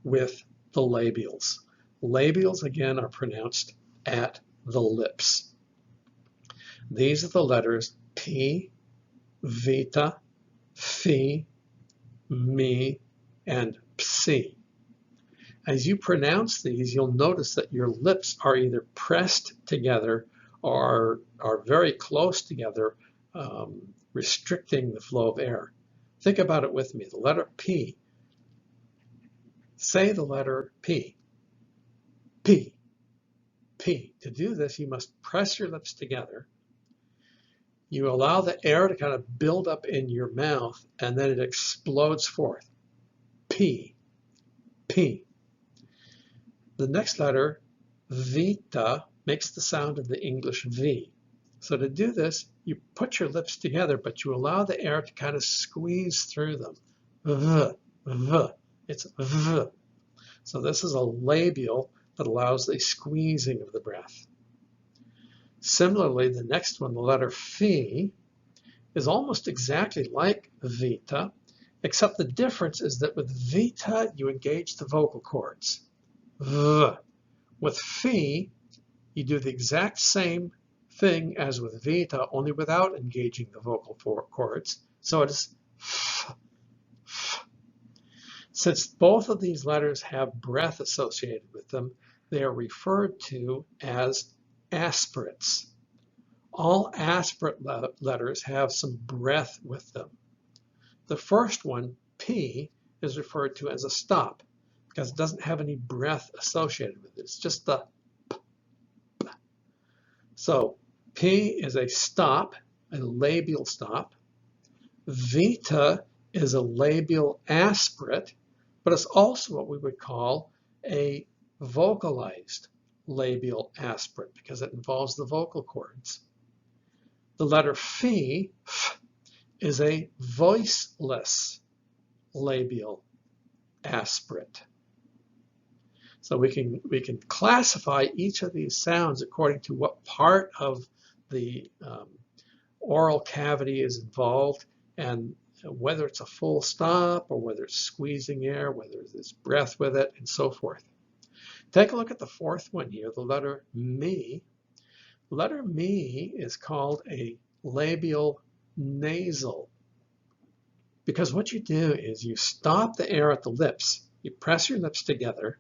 Speaker 1: with the labials. Labials, again, are pronounced at the lips. These are the letters P, Vita, Phi, Mi, and Psi. As you pronounce these, you'll notice that your lips are either pressed together or are very close together, restricting the flow of air. Think about it with me. The letter P. Say the letter P. P. P. To do this, you must press your lips together. You allow the air to kind of build up in your mouth, and then it explodes forth. P. P. The next letter, Vita, makes the sound of the English V. So to do this, you put your lips together, but you allow the air to kind of squeeze through them. V, V. It's V. So this is a labial that allows the squeezing of the breath. Similarly, the next one, the letter Phi, is almost exactly like Vita, except the difference is that with Vita, you engage the vocal cords. V. With Phi, you do the exact same thing as with Vita, only without engaging the vocal cords. So it is F, F. Since both of these letters have breath associated with them, they are referred to as aspirates. All aspirate letters have some breath with them. The first one, P, is referred to as a stop because it doesn't have any breath associated with it. It's just the P, P. So P is a stop, a labial stop. Vita is a labial aspirate, but it's also what we would call a vocalized labial aspirate because it involves the vocal cords. The letter Phi, F, is a voiceless labial aspirate. So we can classify each of these sounds according to what part of the oral cavity is involved and whether it's a full stop or whether it's squeezing air, whether there's breath with it, and so forth. Take a look at the fourth one here, the letter Mi. The letter Mi is called a labial nasal because what you do is you stop the air at the lips, you press your lips together,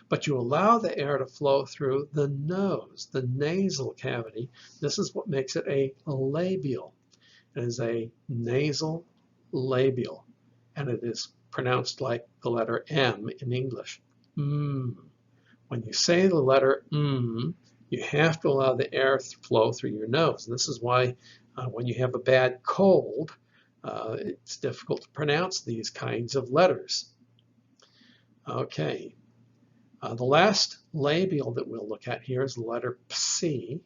Speaker 1: but you allow the air to flow through the nose, the nasal cavity. This is what makes it a labial. It is a nasal labial, and it is pronounced like the letter M in English. Mm. When you say the letter M, you have to allow the air to flow through your nose. And this is why when you have a bad cold, it's difficult to pronounce these kinds of letters. Okay. The last labial that we'll look at here is the letter Psi.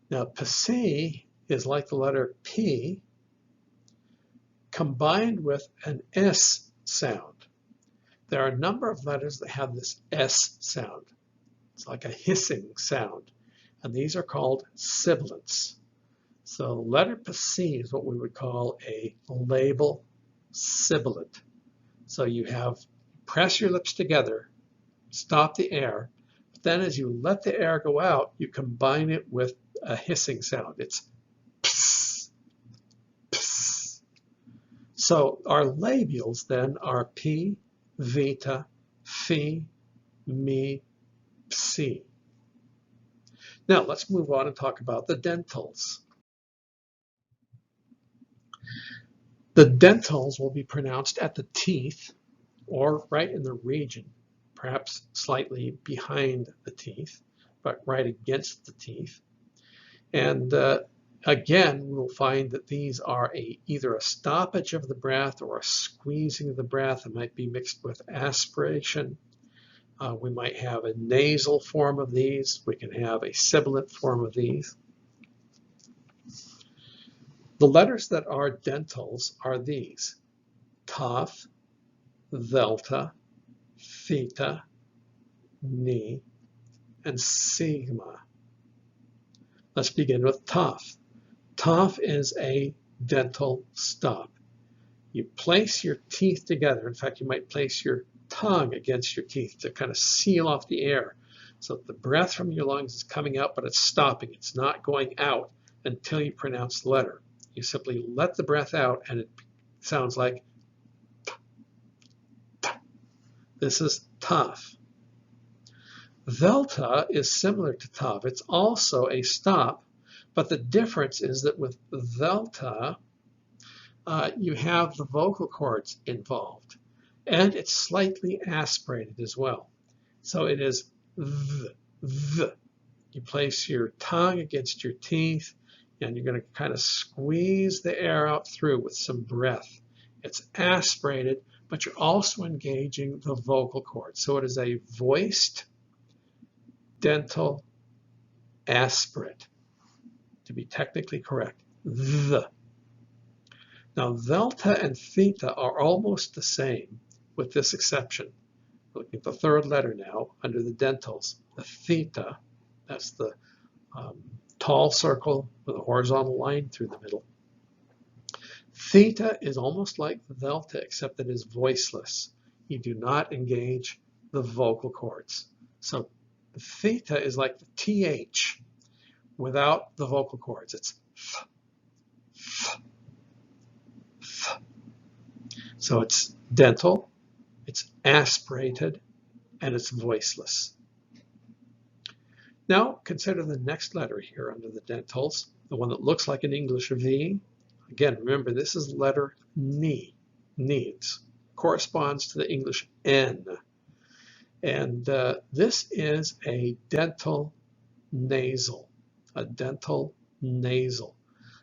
Speaker 1: Now, Psi is like the letter P combined with an S sound. There are a number of letters that have this S sound. It's like a hissing sound, and these are called sibilants. So letter C is what we would call a label sibilant. So you press your lips together, stop the air, but then as you let the air go out, you combine it with a hissing sound. It's pss, pss. So our labials then are P, vita, phi, mi, psi. Now let's move on and talk about the dentals. The dentals will be pronounced at the teeth or right in the region, perhaps slightly behind the teeth, but right against the teeth. And again, we'll find that these are either a stoppage of the breath or a squeezing of the breath. It might be mixed with aspiration. We might have a nasal form of these. We can have a sibilant form of these. The letters that are dentals are these: taf, delta, theta, ni, and sigma. Let's begin with taf. Taf is a dental stop. You place your teeth together. In fact, you might place your tongue against your teeth to kind of seal off the air. So the breath from your lungs is coming out, but it's stopping. It's not going out until you pronounce the letter. You simply let the breath out and it sounds like t, t. This is taf. Delta is similar to taf. It's also a stop, but the difference is that with delta, you have the vocal cords involved, and it's slightly aspirated as well. So it is th, th. You place your tongue against your teeth, and you're going to kind of squeeze the air out through with some breath. It's aspirated, but you're also engaging the vocal cords. So it is a voiced dental aspirate, to be technically correct. Th. Now, delta and theta are almost the same, with this exception. Looking at the third letter now, under the dentals, the theta, that's the tall circle with a horizontal line through the middle. Theta is almost like the delta, except that it is voiceless. You do not engage the vocal cords. So theta is like the TH without the vocal cords. It's th, th, th. So it's dental, it's aspirated, and it's voiceless. Now consider the next letter here under the dentals, the one that looks like an English V. Again, remember this is letter ni. Ni corresponds to the English N. And this is a dental nasal, a dental nasal.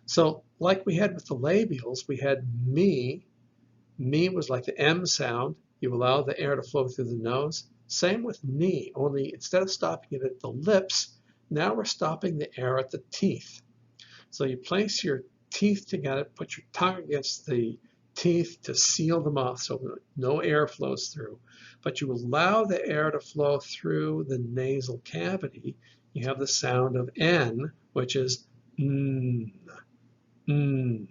Speaker 1: So like we had with the labials, we had me. Me was like the M sound. You allow the air to flow through the nose. Same with ni, only instead of stopping it at the lips, now we're stopping the air at the teeth. So you place your teeth together, put your tongue against the teeth to seal them off so no air flows through. But you allow the air to flow through the nasal cavity. You have the sound of N, which is N, N.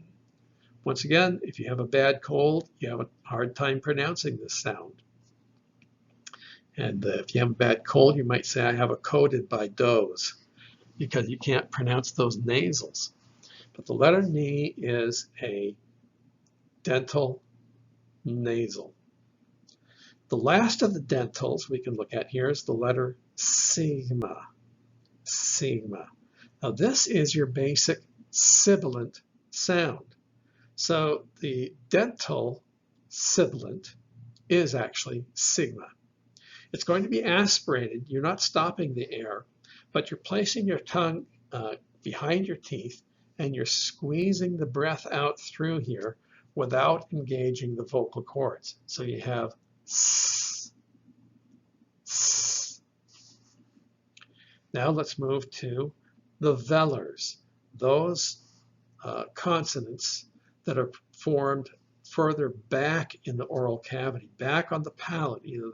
Speaker 1: Once again, if you have a bad cold, you have a hard time pronouncing this sound. And if you have a bad cold, you might say, I have a coated by doze, because you can't pronounce those nasals. But the letter ni is a dental nasal. The last of the dentals we can look at here is the letter sigma. Sigma. Now this is your basic sibilant sound. So the dental sibilant is actually sigma. It's going to be aspirated. You're not stopping the air, but you're placing your tongue behind your teeth and you're squeezing the breath out through here without engaging the vocal cords. So you have s, s. Now let's move to the velars, those consonants that are formed further back in the oral cavity, back on the palate, either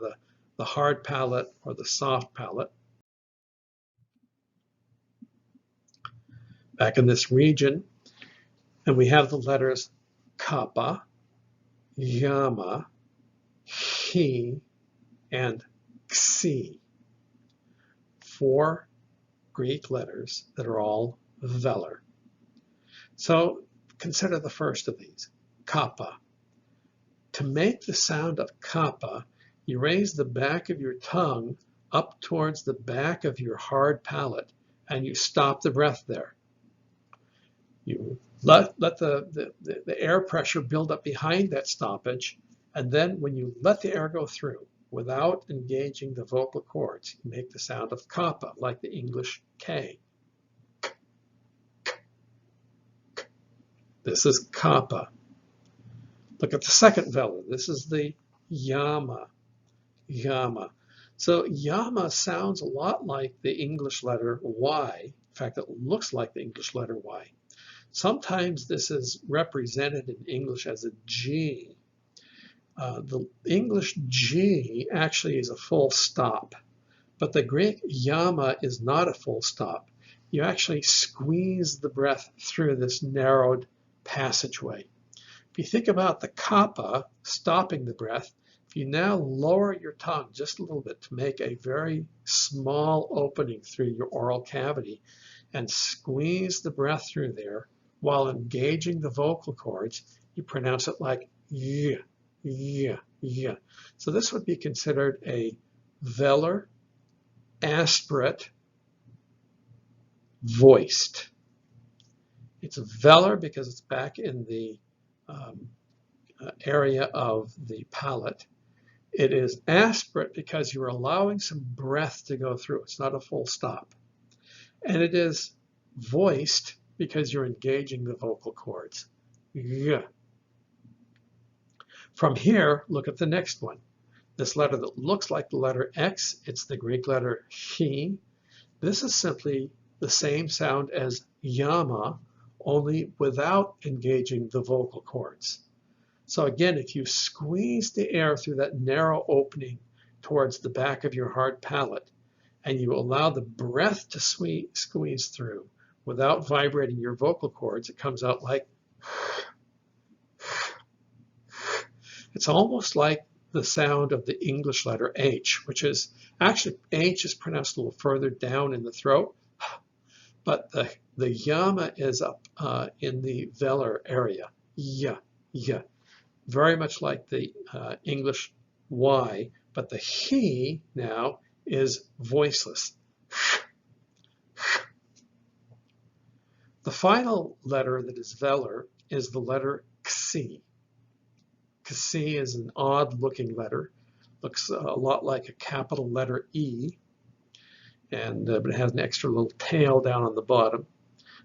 Speaker 1: the hard palate or the soft palate. back in this region, and we have the letters kappa, yama, he, and xi. 4 Greek letters that are all velar. So consider the first of these, kappa. To make the sound of kappa, you raise the back of your tongue up towards the back of your hard palate, and you stop the breath there. You let the air pressure build up behind that stoppage, and then when you let the air go through without engaging the vocal cords, you make the sound of kappa, like the English K. This is kappa. Look at the second velar. This is the yama, yama. So yama sounds a lot like the English letter Y. In fact, it looks like the English letter Y. Sometimes this is represented in English as a G. The English G actually is a full stop, but the Greek yama is not a full stop. You actually squeeze the breath through this narrowed passageway. If you think about the kappa stopping the breath, if you now lower your tongue just a little bit to make a very small opening through your oral cavity and squeeze the breath through there while engaging the vocal cords, you pronounce it like yeah, yeah, yeah. So this would be considered a velar, aspirate, voiced. It's velar because it's back in the area of the palate. It is aspirate because you're allowing some breath to go through. It's not a full stop. And it is voiced because you're engaging the vocal cords. Yeah. From here, look at the next one. This letter that looks like the letter X, it's the Greek letter chi. This is simply the same sound as yama, only without engaging the vocal cords. So again, if you squeeze the air through that narrow opening towards the back of your hard palate, and you allow the breath to squeeze through without vibrating your vocal cords, it comes out like it's almost like the sound of the English letter H, which is actually H is pronounced a little further down in the throat, but the yama is up in the velar area. Yeah, yeah. Very much like the English Y, but the he now is voiceless. The final letter that is velar is the letter xi. Xi is an odd-looking letter. Looks a lot like a capital letter E, and but it has an extra little tail down on the bottom.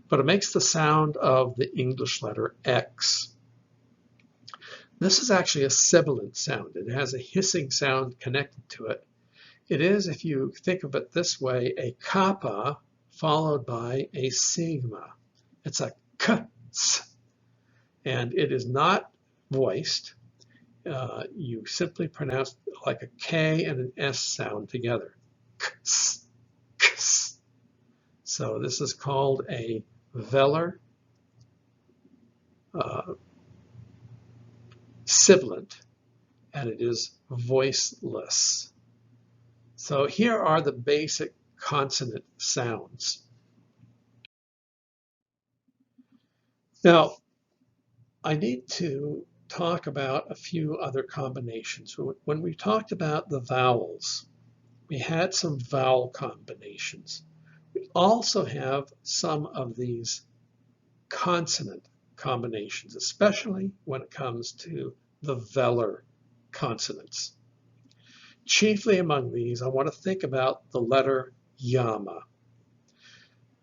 Speaker 1: But it makes the sound of the English letter X. This is actually a sibilant sound. It has a hissing sound connected to it. It is, if you think of it this way, a kappa followed by a sigma. It's a k-s, and it is not voiced. You simply pronounce like a K and an S sound together. K-s, k-s. So this is called a velar sibilant, and it is voiceless. So here are the basic consonant sounds. Now, I need to talk about a few other combinations. When we talked about the vowels, we had some vowel combinations. We also have some of these consonant combinations, especially when it comes to the velar consonants. Chiefly among these, I want to think about the letter yama.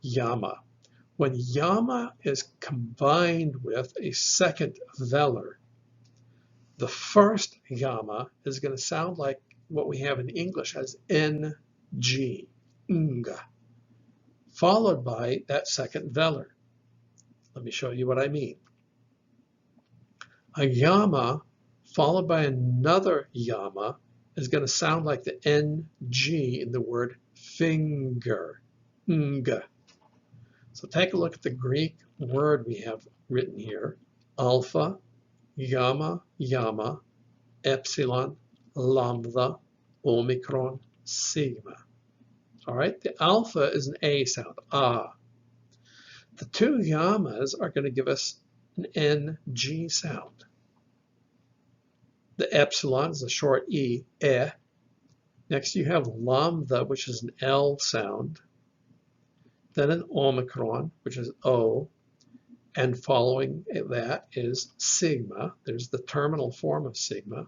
Speaker 1: Yama. When yama is combined with a second velar, the first yama is going to sound like what we have in English as ng, nga, followed by that second velar. Let me show you what I mean. A yama followed by another yama is going to sound like the ng in the word finger, nga. So take a look at the Greek word we have written here. Alpha, gamma, yama, epsilon, lambda, omicron, sigma. All right, the alpha is an A sound, ah. The two gammas are going to give us an NG sound. The epsilon is a short E, eh. Next you have lambda, which is an L sound. Then an omicron, which is O. And following that is sigma. There's the terminal form of sigma.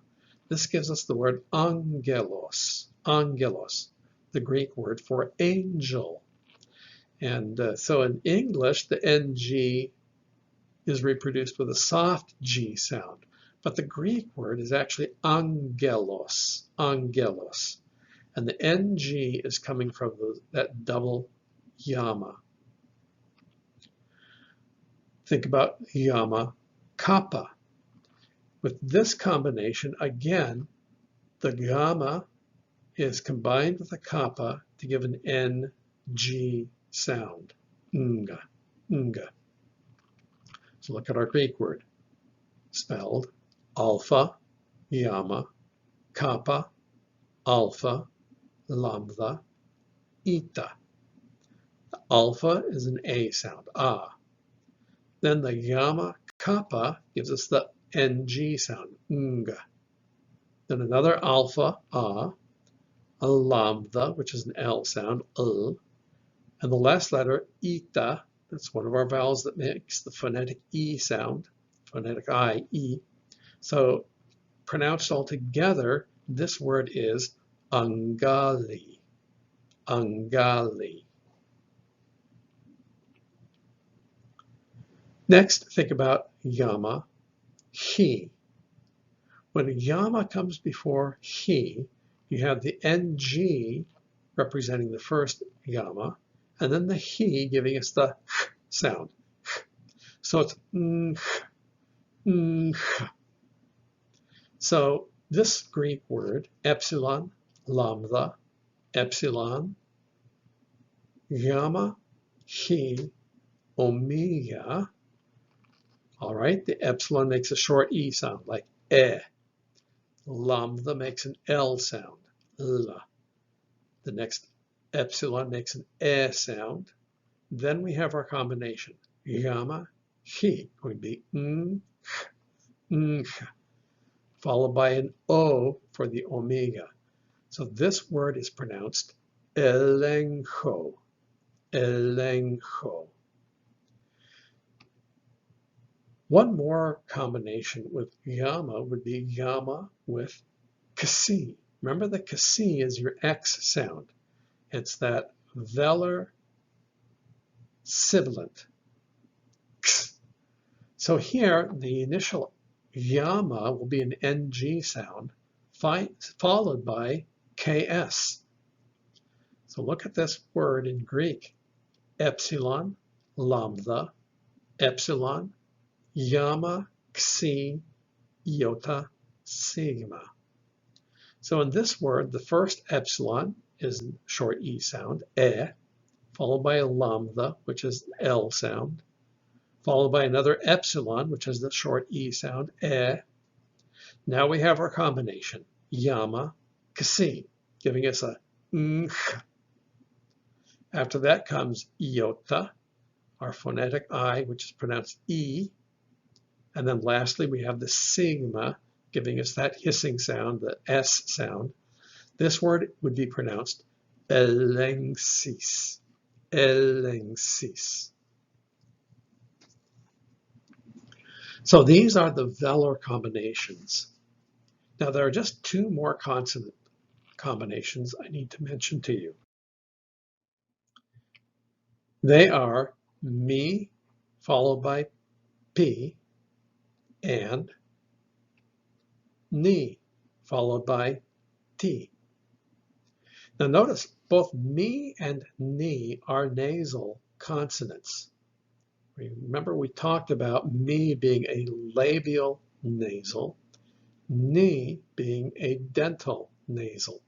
Speaker 1: This gives us the word angelos, angelos, the Greek word for angel. And so in English, the NG is reproduced with a soft G sound. But the Greek word is actually angelos, angelos. And the NG is coming from that double yama. Think about yama, kappa. With this combination, again, the gamma is combined with the kappa to give an NG sound, nga, nga. So look at our Greek word, spelled alpha, gamma, kappa, alpha, lambda, eta. The alpha is an A sound, ah. Then the gamma, kappa gives us the NG sound, nga. Then another alpha, ah, a lambda, which is an L sound, l, and the last letter, eta, that's one of our vowels that makes the phonetic E sound, phonetic I, E. So pronounced all together, this word is angali, angali. Next, think about yama, he. When yama comes before he, you have the NG representing the first yama, and then the he giving us the h sound. So it's So this Greek word, epsilon, lambda, epsilon, gamma, he, omega. All right, the epsilon makes a short E sound like eh. Lambda makes an L sound, la. The next epsilon makes an eh sound. Then we have our combination, gamma, he, going to be followed by an O for the omega. So this word is pronounced elencho, elencho. One more combination with gamma would be gamma with kasi. Remember the kasi is your X sound. It's that velar sibilant. So here, the initial gamma will be an NG sound, followed by KS. So look at this word in Greek, epsilon, lambda, epsilon, gamma, xi, iota, sigma. So in this word, the first epsilon is a short E sound, eh, followed by a lambda, which is an L sound, followed by another epsilon, which is the short E sound, eh. Now we have our combination, gamma, xi, giving us a nch. After that comes iota, our phonetic I, which is pronounced E. And then lastly, we have the sigma, giving us that hissing sound, the S sound. This word would be pronounced elengsis, elengsis. So these are the velar combinations. Now there are just two more consonant combinations I need to mention to you. They are mi followed by p and ni followed by t. Now notice both mi and ni are nasal consonants. Remember we talked about mi being a labial nasal, ni being a dental nasal.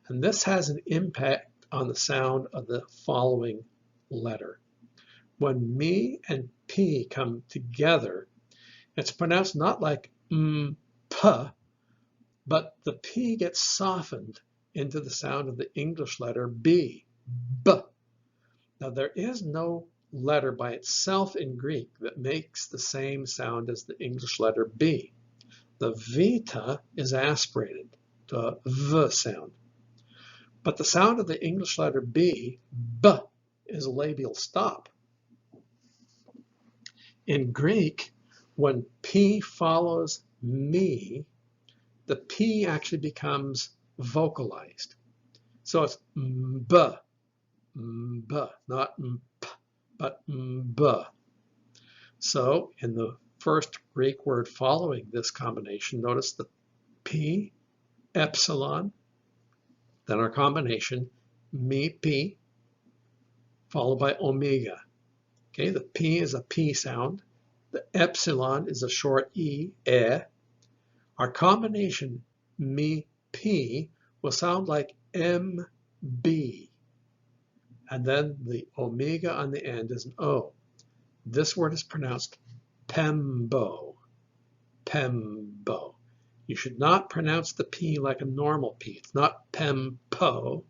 Speaker 1: And this has an impact on the sound of the following letter. when me and P come together, it's pronounced not like p, but the P gets softened into the sound of the English letter B, b. Now there is no letter by itself in Greek that makes the same sound as the English letter B. The vita is aspirated to a V sound. But the sound of the English letter B, b, is a labial stop. In Greek, when P follows me, the P actually becomes vocalized. So it's b, not p, but b. So in the first Greek word following this combination, notice the P, epsilon, then our combination, me, P, followed by omega. Okay, the P is a P sound. The epsilon is a short E, eh. Our combination, me, P, will sound like MB. And then the omega on the end is an O. This word is pronounced pembo, pembo. You should not pronounce the P like a normal P. It's not pempo,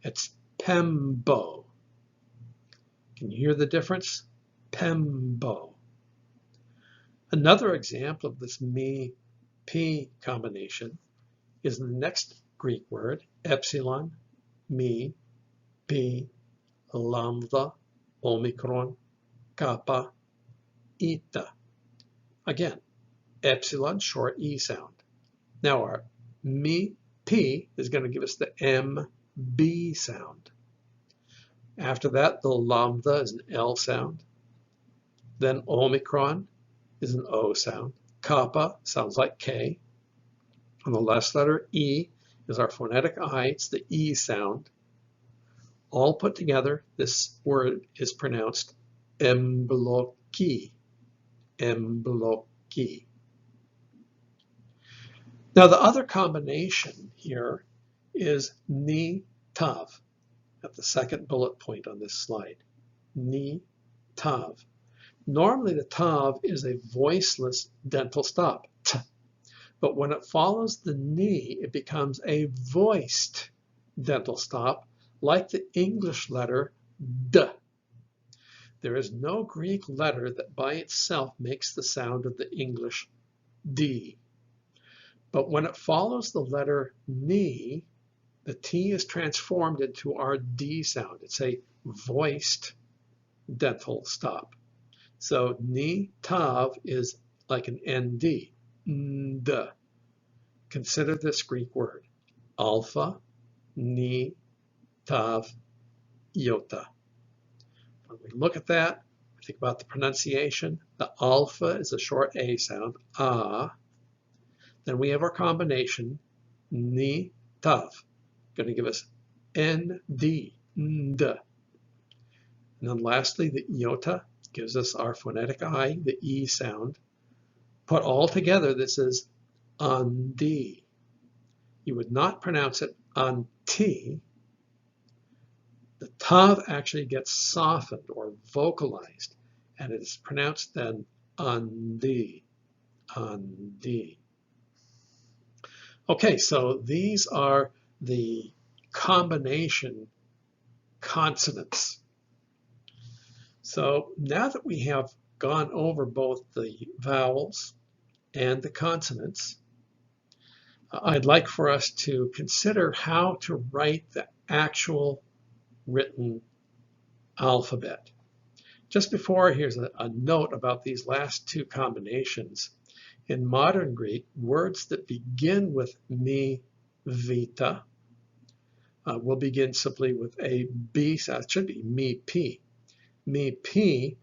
Speaker 1: it's pembo. Can you hear the difference? Pembo. Another example of this me-P combination is the next Greek word, epsilon, me, P, lambda, omicron, kappa, eta. Again, epsilon, short E sound. Now our me, P is going to give us the MB sound. After that, the lambda is an L sound. Then omicron is an O sound. Kappa sounds like K. And the last letter, E, is our phonetic I. It's the E sound. All put together, this word is pronounced embloki, embloki. Now the other combination here is ni tav, at the second bullet point on this slide. Ni tav. Normally the tav is a voiceless dental stop, t. But when it follows the ni, it becomes a voiced dental stop, like the English letter d. There is no Greek letter that by itself makes the sound of the English D. But when it follows the letter ni, the T is transformed into our D sound. It's a voiced dental stop. So ni tav is like an ND. Nd. Consider this Greek word. Alpha, ni, tav, iota. When we look at that, we think about the pronunciation. The alpha is a short A sound, ah. Then we have our combination, ni, tav, going to give us ND, nd. And then lastly, the iota gives us our phonetic I, the E sound. Put all together, this is undi. You would not pronounce it unti. The tav actually gets softened or vocalized, and it is pronounced then undi, undi. Okay, so these are the combination consonants. So now that we have gone over both the vowels and the consonants, I'd like for us to consider how to write the actual written alphabet. Just before, here's a note about these last two combinations. In modern Greek, words that begin with me, vita, will begin simply with a B sound. It should be me, P. Me, P,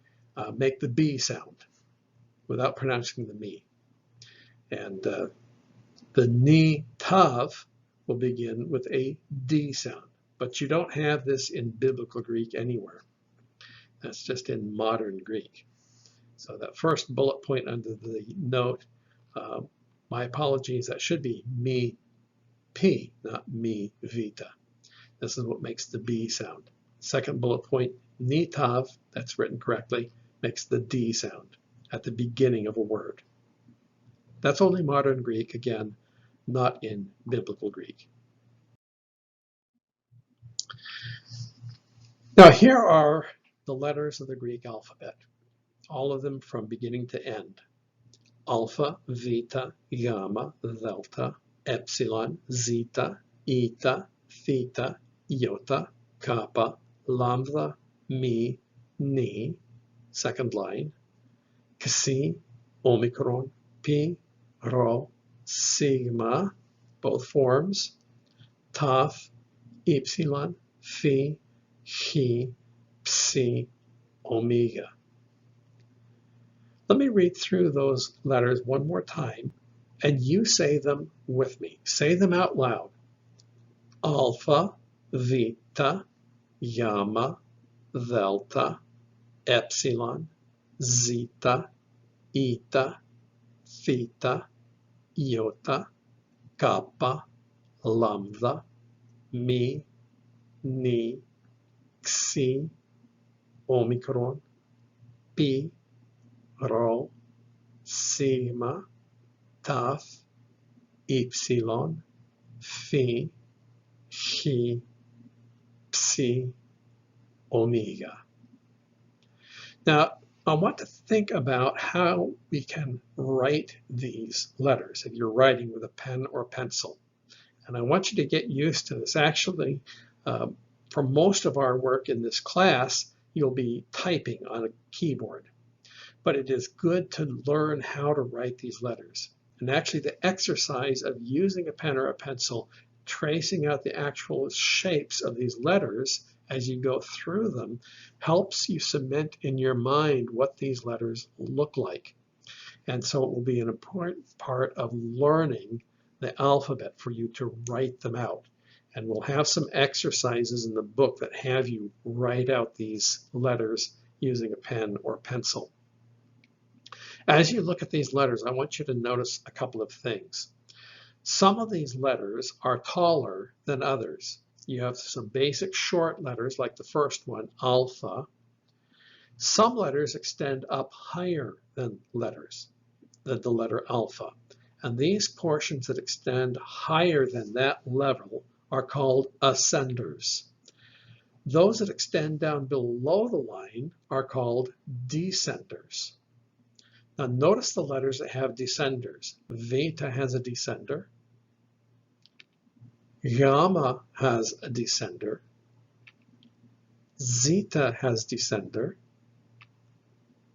Speaker 1: make the B sound without pronouncing the me. And the ni, tav will begin with a D sound. But you don't have this in Biblical Greek anywhere. That's just in modern Greek. So that first bullet point under the note, my apologies, that should be me, P, not me, vita. This is what makes the B sound. Second bullet point, nitav, that's written correctly, makes the D sound at the beginning of a word. That's only modern Greek, again, not in biblical Greek. Now here are the letters of the Greek alphabet, all of them from beginning to end. Alpha, beta, gamma, delta, epsilon, zeta, eta, theta, iota, kappa, lambda, mi, ni, second line, xi, omicron, pi, rho, sigma, both forms, taf, epsilon, phi, chi, psi, omega. Let me read through those letters one more time, and you say them with me. Say them out loud. Alpha, beta, gamma, delta, epsilon, zeta, eta, theta, iota, kappa, lambda, mi, ni, xi, omicron, pi, rho, sigma, taf, epsilon, phi, chi, psi, omega. Now, I want to think about how we can write these letters if you're writing with a pen or pencil. And I want you to get used to this. Actually, for most of our work in this class, you'll be typing on a keyboard. But it is good to learn how to write these letters. And actually, the exercise of using a pen or a pencil, tracing out the actual shapes of these letters as you go through them, helps you cement in your mind what these letters look like. And so it will be an important part of learning the alphabet for you to write them out. And we'll have some exercises in the book that have you write out these letters using a pen or pencil. As you look at these letters, I want you to notice a couple of things. Some of these letters are taller than others. You have some basic short letters like the first one, alpha. Some letters extend up higher than the letter alpha. And these portions that extend higher than that level are called ascenders. Those that extend down below the line are called descenders. Now notice the letters that have descenders. Beta has a descender. Gamma has a descender. Zeta has descender.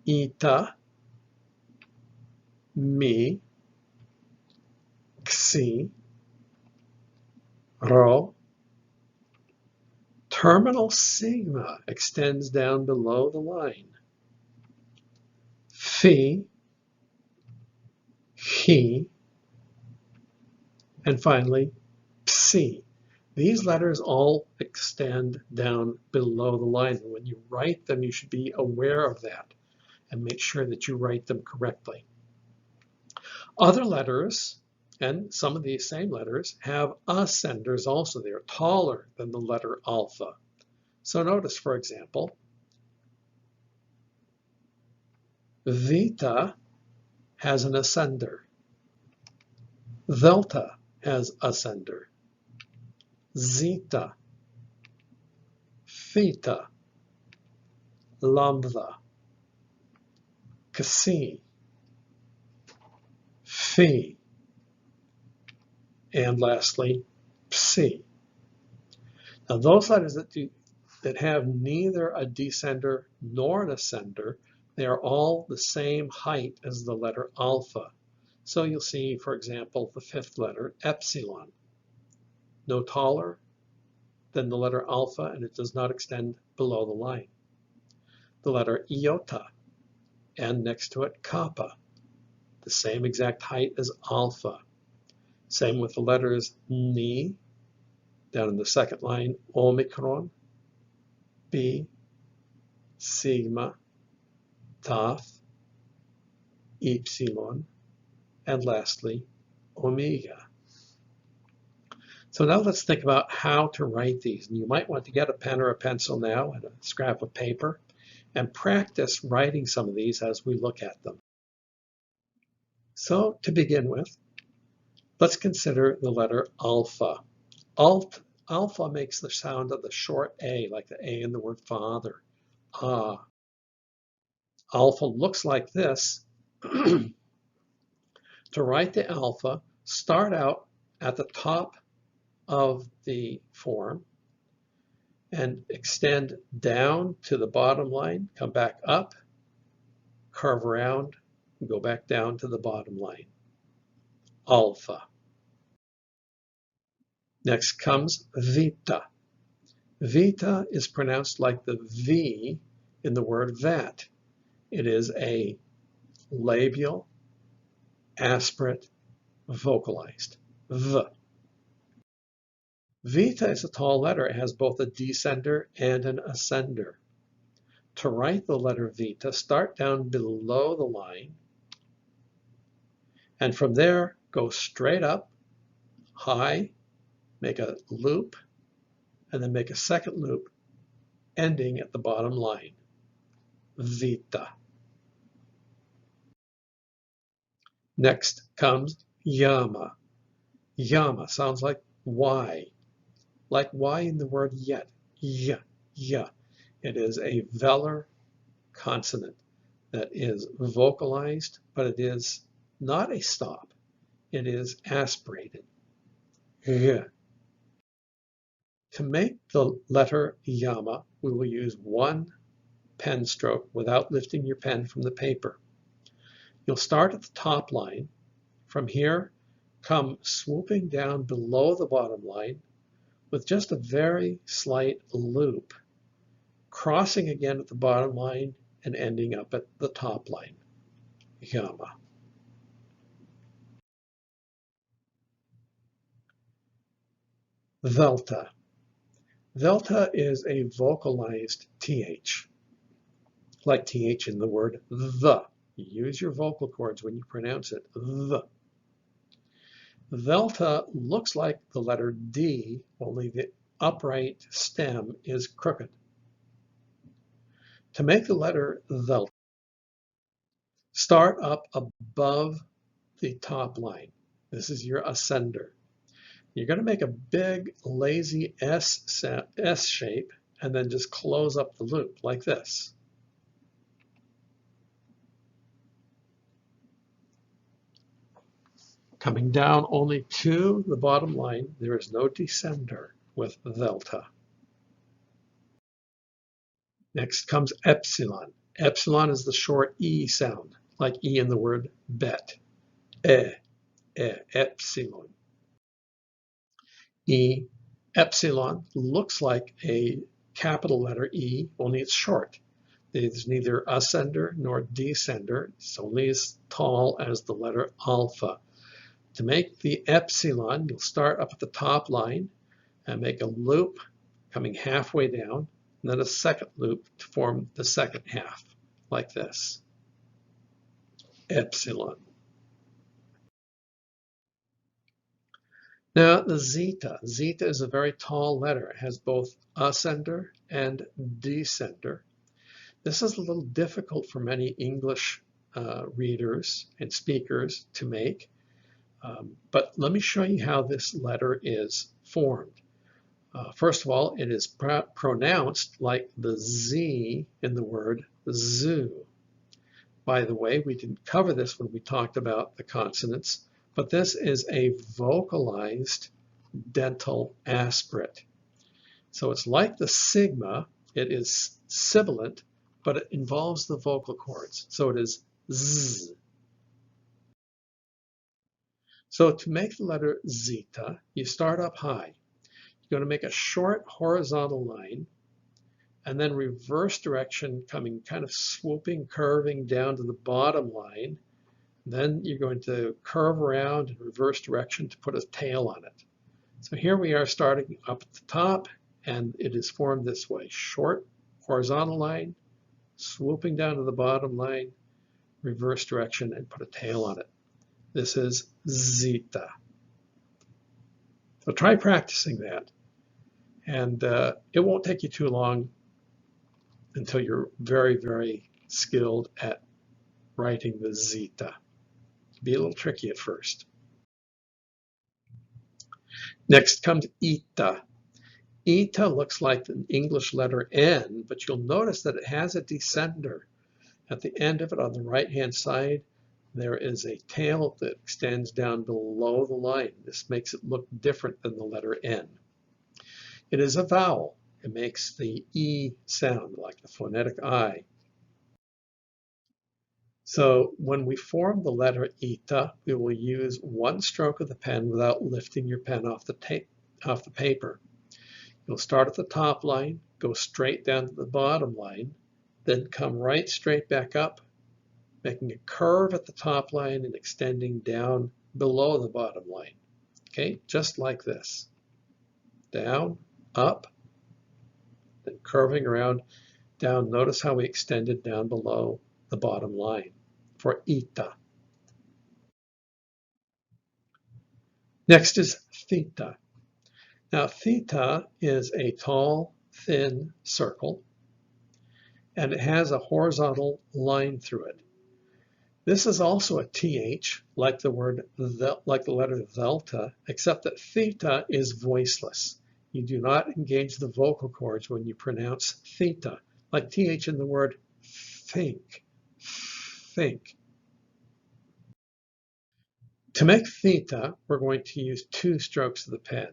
Speaker 1: Eta, mi, xi, rho. Terminal sigma extends down below the line. Phi, chi, and finally psi. These letters all extend down below the line. When you write them, you should be aware of that and make sure that you write them correctly. Other letters, and some of these same letters, have ascenders also. They are taller than the letter alpha. So notice, for example, Vita has an ascender. Delta has ascender. Zeta, theta, lambda, xi, phi, and lastly, psi. Now those letters that have neither a descender nor an ascender, they are all the same height as the letter alpha. So you'll see, for example, the fifth letter, epsilon. No taller than the letter alpha, and it does not extend below the line. The letter iota, and next to it, kappa, the same exact height as alpha. Same with the letters ni, down in the second line, omicron, pi, sigma, taf, epsilon, and lastly, omega. So now let's think about how to write these. And you might want to get a pen or a pencil now and a scrap of paper and practice writing some of these as we look at them. So to begin with, let's consider the letter alpha. Alpha makes the sound of the short A, like the A in the word father. Ah. Alpha looks like this. To write the alpha, start out at the top of the form and extend down to the bottom line, come back up, curve around, and go back down to the bottom line. Alpha. Next comes vita. Vita is pronounced like the V in the word vat. It is a labial, aspirate, vocalized. V. Vita is a tall letter. It has both a descender and an ascender. To write the letter vita, start down below the line, and from there go straight up, high, make a loop, and then make a second loop, ending at the bottom line. Vita. Next comes yama. Yama sounds like Y in the word yet. Y. It is a velar consonant that is vocalized, but it is not a stop. It is aspirated. Y. To make the letter yama, we will use one pen stroke without lifting your pen from the paper. You'll start at the top line. From here, come swooping down below the bottom line with just a very slight loop, crossing again at the bottom line and ending up at the top line. Yama. Delta. Delta is a vocalized TH, like TH in the word the. Use your vocal cords when you pronounce it, the. Delta looks like the letter D, only the upright stem is crooked. To make the letter delta, start up above the top line. This is your ascender. You're going to make a big, lazy S shape and then just close up the loop like this. Coming down only to the bottom line, there is no descender with delta. Next comes epsilon. Epsilon is the short E sound, like E in the word bet. Epsilon. E. Epsilon looks like a capital letter E, only it's short. There's neither ascender nor descender. It's only as tall as the letter alpha. To make the epsilon, you'll start up at the top line and make a loop coming halfway down, and then a second loop to form the second half, like this. Epsilon. Now the zeta. Zeta is a very tall letter. It has both ascender and descender. This is a little difficult for many English readers and speakers to make. But let me show you how this letter is formed. First of all, it is pronounced like the Z in the word zoo. By the way, we didn't cover this when we talked about the consonants, but this is a vocalized dental aspirate. So it's like the sigma. It is sibilant, but it involves the vocal cords. So it is Z. So to make the letter zeta, you start up high. You're going to make a short horizontal line and then reverse direction, coming kind of swooping, curving down to the bottom line. Then you're going to curve around in reverse direction to put a tail on it. So here we are starting up at the top, and it is formed this way. Short horizontal line, swooping down to the bottom line, reverse direction, and put a tail on it. This is zeta. So try practicing that. And it won't take you too long until you're very, very skilled at writing the zeta. Be a little tricky at first. Next comes eta. Eta looks like the English letter N, but you'll notice that it has a descender. At the end of it on the right-hand side, there is a tail that extends down below the line. This makes it look different than the letter N. It is a vowel. It makes the E sound like the phonetic I. So when we form the letter eta, we will use one stroke of the pen without lifting your pen off the paper. You'll start at the top line, go straight down to the bottom line, then come right straight back up, making a curve at the top line and extending down below the bottom line. Okay, just like this. Down, up, then curving around, down. Notice how we extended down below the bottom line for eta. Next is theta. Now, theta is a tall, thin circle, and it has a horizontal line through it. This is also a th, like the letter delta, except that theta is voiceless. You do not engage the vocal cords when you pronounce theta, like th in the word think, think. To make theta, we're going to use two strokes of the pen.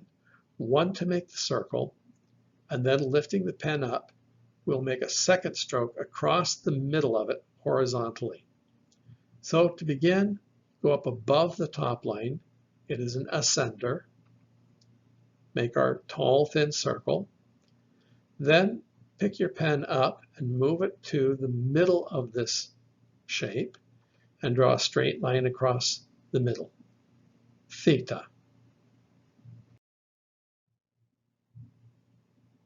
Speaker 1: One to make the circle, and then lifting the pen up, we'll make a second stroke across the middle of it horizontally. So to begin, go up above the top line. It is an ascender. Make our tall, thin circle. Then pick your pen up and move it to the middle of this shape and draw a straight line across the middle. Theta.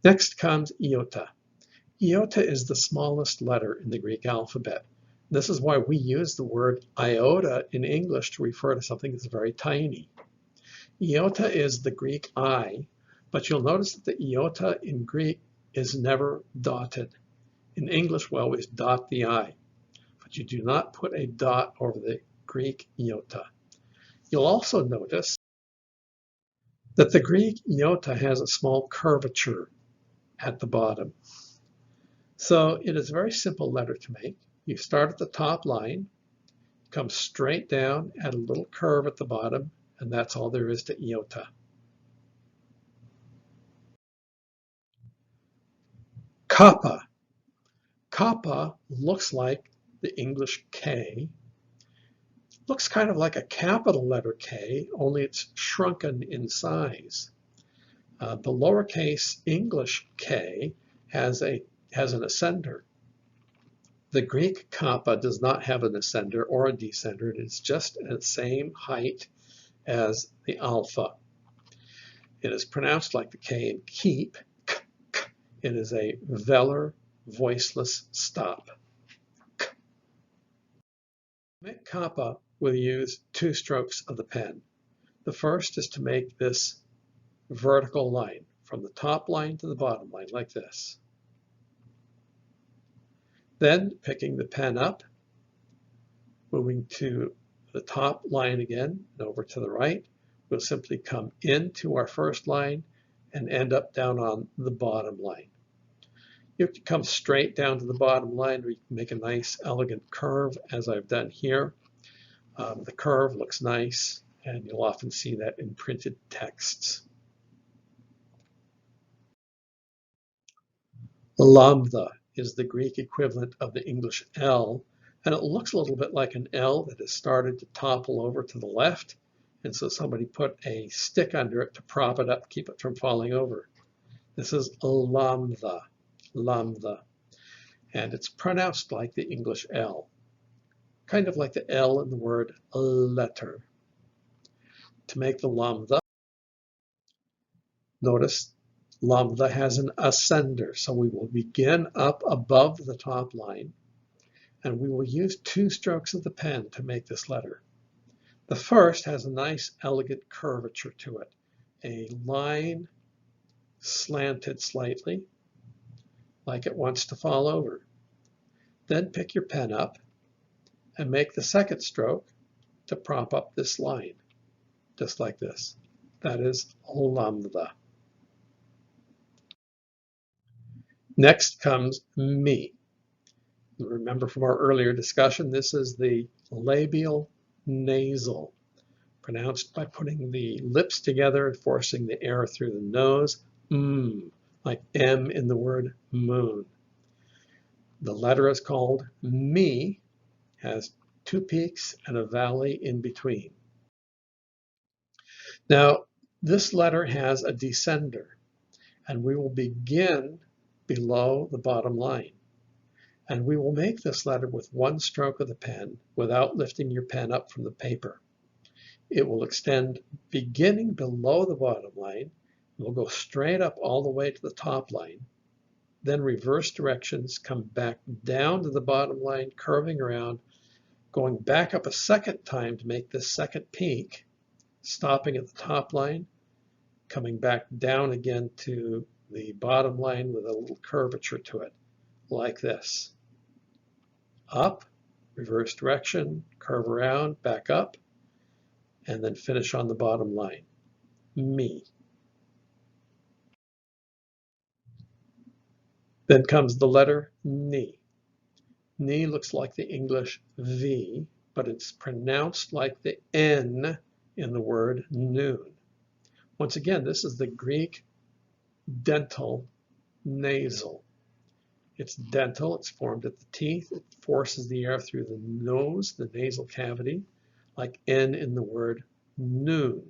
Speaker 1: Next comes iota. Iota is the smallest letter in the Greek alphabet. This is why we use the word iota in English to refer to something that's very tiny. Iota is the Greek I, but you'll notice that the iota in Greek is never dotted. In English, we always dot the I, but you do not put a dot over the Greek iota. You'll also notice that the Greek iota has a small curvature at the bottom. So it is a very simple letter to make. You start at the top line, come straight down, add a little curve at the bottom, and that's all there is to iota. Kappa. Kappa looks like the English K. Looks kind of like a capital letter K, only it's shrunken in size. The lowercase English K has an ascender. The Greek kappa does not have an ascender or a descender. It is just the same height as the alpha. It is pronounced like the K in keep. K, k. It is a velar, voiceless stop. K. To make kappa, we'll use two strokes of the pen. The first is to make this vertical line from the top line to the bottom line like this. Then picking the pen up, moving to the top line again and over to the right, we'll simply come into our first line and end up down on the bottom line. You can come straight down to the bottom line, or you can make a nice elegant curve as I've done here. The curve looks nice, and you'll often see that in printed texts. Lambda is the Greek equivalent of the English L, and it looks a little bit like an L that has started to topple over to the left, and so somebody put a stick under it to prop it up, keep it from falling over. This is lambda, lambda, and it's pronounced like the English L, kind of like the L in the word letter. To make the lambda, notice lambda has an ascender, so we will begin up above the top line, and we will use two strokes of the pen to make this letter. The first has a nice, elegant curvature to it. a line slanted slightly, like it wants to fall over. Then pick your pen up and make the second stroke to prop up this line, just like this. That is lambda. Next comes me. Remember from our earlier discussion, this is the labial nasal, pronounced by putting the lips together and forcing the air through the nose, like M in the word moon. The letter is called me, has two peaks and a valley in between. Now, this letter has a descender, and we will begin below the bottom line. And we will make this letter with one stroke of the pen without lifting your pen up from the paper. It will extend beginning below the bottom line. We'll go straight up all the way to the top line, then reverse directions, come back down to the bottom line, curving around, going back up a second time to make this second peak, stopping at the top line, coming back down again to the bottom line with a little curvature to it, like this. Up, reverse direction, curve around, back up, and then finish on the bottom line. Me. Then comes the letter ni. Ni looks like the English V, but it's pronounced like the N in the word noon. Once again, this is the Greek dental nasal. It's dental, it's formed at the teeth, it forces the air through the nose, the nasal cavity, like N in the word noon.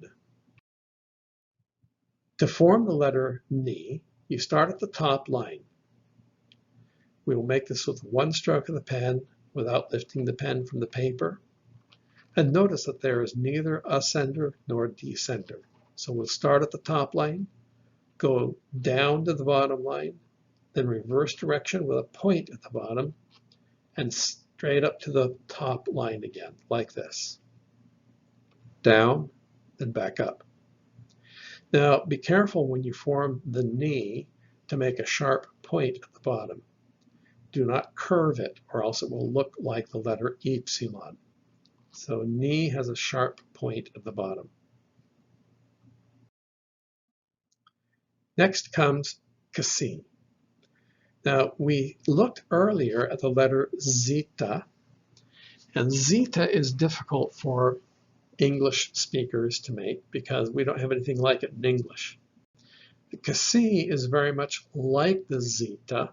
Speaker 1: To form the letter ni, you start at the top line. We will make this with one stroke of the pen without lifting the pen from the paper. And notice that there is neither ascender nor descender. So we'll start at the top line, go down to the bottom line, then reverse direction with a point at the bottom, and straight up to the top line again, like this. Down, then back up. Now, be careful when you form the ni to make a sharp point at the bottom. Do not curve it, or else it will look like the letter epsilon. So ni has a sharp point at the bottom. Next comes kasi. Now, we looked earlier at the letter zeta, and zeta is difficult for English speakers to make because we don't have anything like it in English. The kasi is very much like the zeta.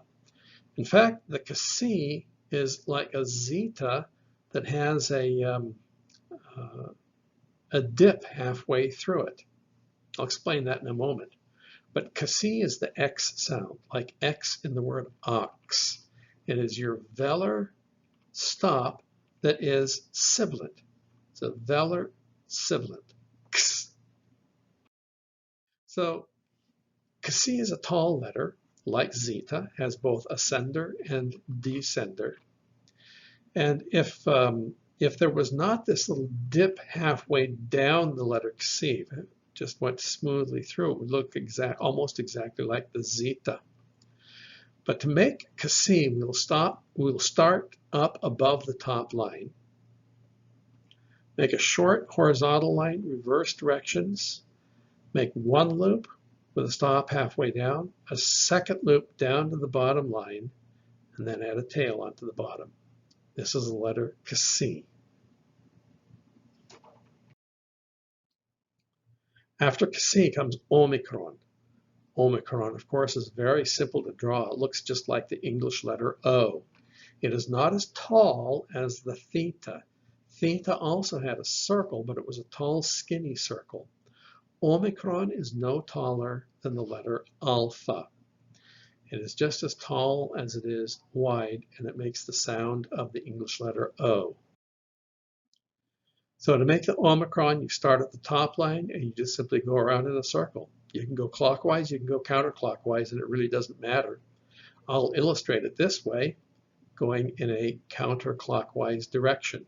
Speaker 1: In fact, the kasi is like a zeta that has a dip halfway through it. I'll explain that in a moment. But kasi is the X sound, like X in the word ox. It is your velar stop that is sibilant. It's a velar sibilant. X. So kasi is a tall letter, like zeta, has both ascender and descender. And if there was not this little dip halfway down the letter kasi, if it just went smoothly through, it would look almost exactly like the zeta. But to make kasi, we'll start up above the top line, make a short horizontal line, reverse directions, make one loop with a stop halfway down, a second loop down to the bottom line, and then add a tail onto the bottom. This is the letter kasi. After kasi comes omicron. Omicron, of course, is very simple to draw. It looks just like the English letter O. It is not as tall as the theta. Theta also had a circle, but it was a tall, skinny circle. Omicron is no taller than the letter alpha. It is just as tall as it is wide, and it makes the sound of the English letter O. So to make the omicron, you start at the top line and you just simply go around in a circle. You can go clockwise, you can go counterclockwise, and it really doesn't matter. I'll illustrate it this way, going in a counterclockwise direction.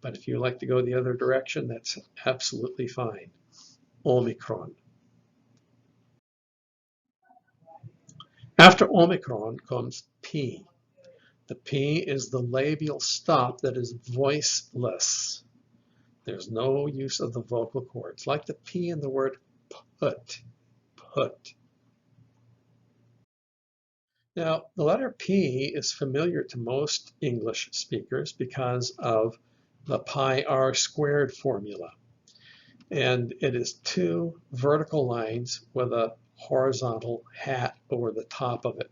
Speaker 1: But if you like to go the other direction, that's absolutely fine. Omicron. After Omicron comes P. The P is the labial stop that is voiceless. There's no use of the vocal cords, like the P in the word put, put. Now, the letter P is familiar to most English speakers because of the pi r squared formula. And it is two vertical lines with a horizontal hat over the top of it.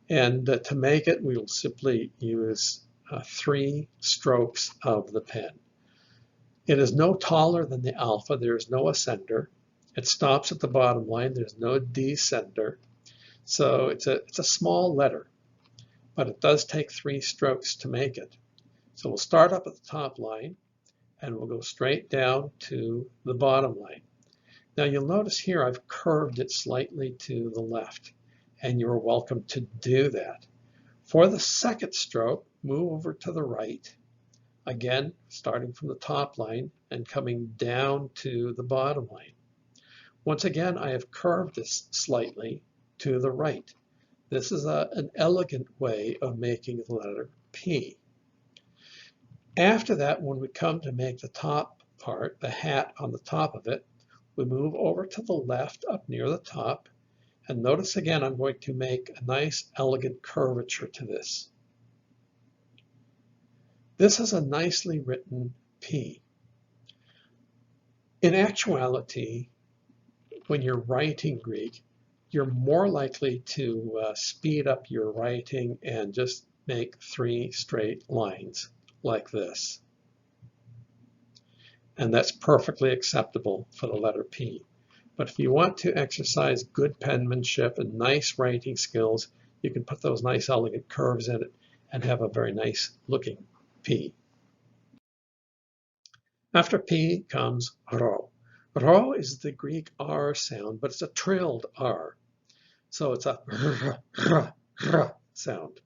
Speaker 1: And to make it, we will simply use 3 strokes of the pen. It is no taller than the alpha. There is no ascender. It stops at the bottom line. There's no descender. So it's a small letter, but it does take 3 strokes to make it. So we'll start up at the top line, and we'll go straight down to the bottom line. Now you'll notice here I've curved it slightly to the left, and you're welcome to do that. For the second stroke, move over to the right, again starting from the top line and coming down to the bottom line. Once again, I have curved this slightly to the right. This is an elegant way of making the letter P. After that, when we come to make the top part, the hat on the top of it, we move over to the left up near the top, and notice again I'm going to make a nice elegant curvature to this. This is a nicely written P. In actuality, when you're writing Greek, you're more likely to speed up your writing and just make 3 straight lines like this. And that's perfectly acceptable for the letter P. But if you want to exercise good penmanship and nice writing skills, you can put those nice elegant curves in it and have a very nice looking P. After P comes Rho. Rho is the Greek R sound, but it's a trilled R. So it's a r sound.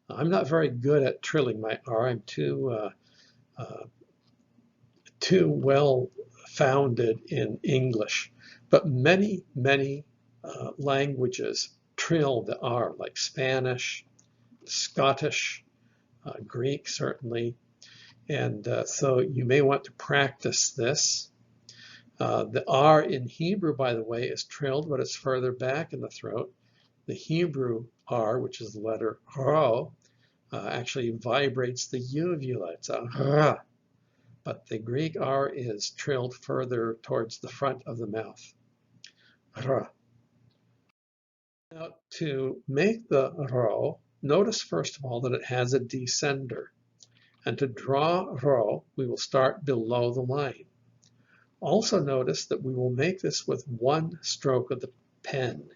Speaker 1: I'm not very good at trilling my R. I'm too well founded in English. But many languages trill the R, like Spanish, Scottish, Greek certainly. And so you may want to practice this. The R in Hebrew, by the way, is trilled, but it's further back in the throat. The Hebrew R, which is the letter Rho, actually vibrates the uvula. It's a R. But the Greek R is trilled further towards the front of the mouth. R. Now, to make the Rho, notice first of all that it has a descender. And to draw Rho, we will start below the line. Also notice that we will make this with 1 stroke of the pen.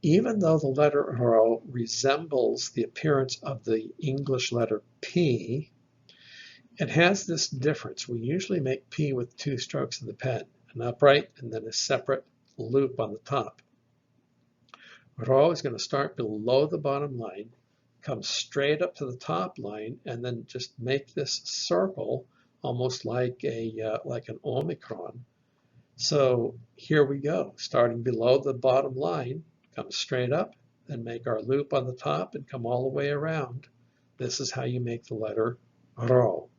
Speaker 1: Even though the letter Rho resembles the appearance of the English letter P, it has this difference. We usually make P with 2 strokes of the pen, an upright and then a separate loop on the top. Rho is going to start below the bottom line, come straight up to the top line, and then just make this circle almost like an omicron. So here we go, starting below the bottom line, come straight up, then make our loop on the top and come all the way around. This is how you make the letter Rho.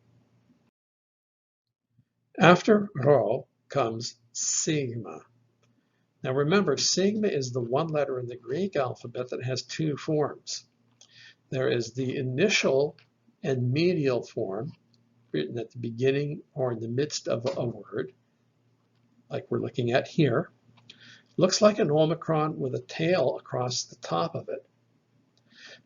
Speaker 1: After Rho comes sigma. Now remember, sigma is the one letter in the Greek alphabet that has 2 forms. There is the initial and medial form, written at the beginning or in the midst of a word, like we're looking at here. Looks like an omicron with a tail across the top of it.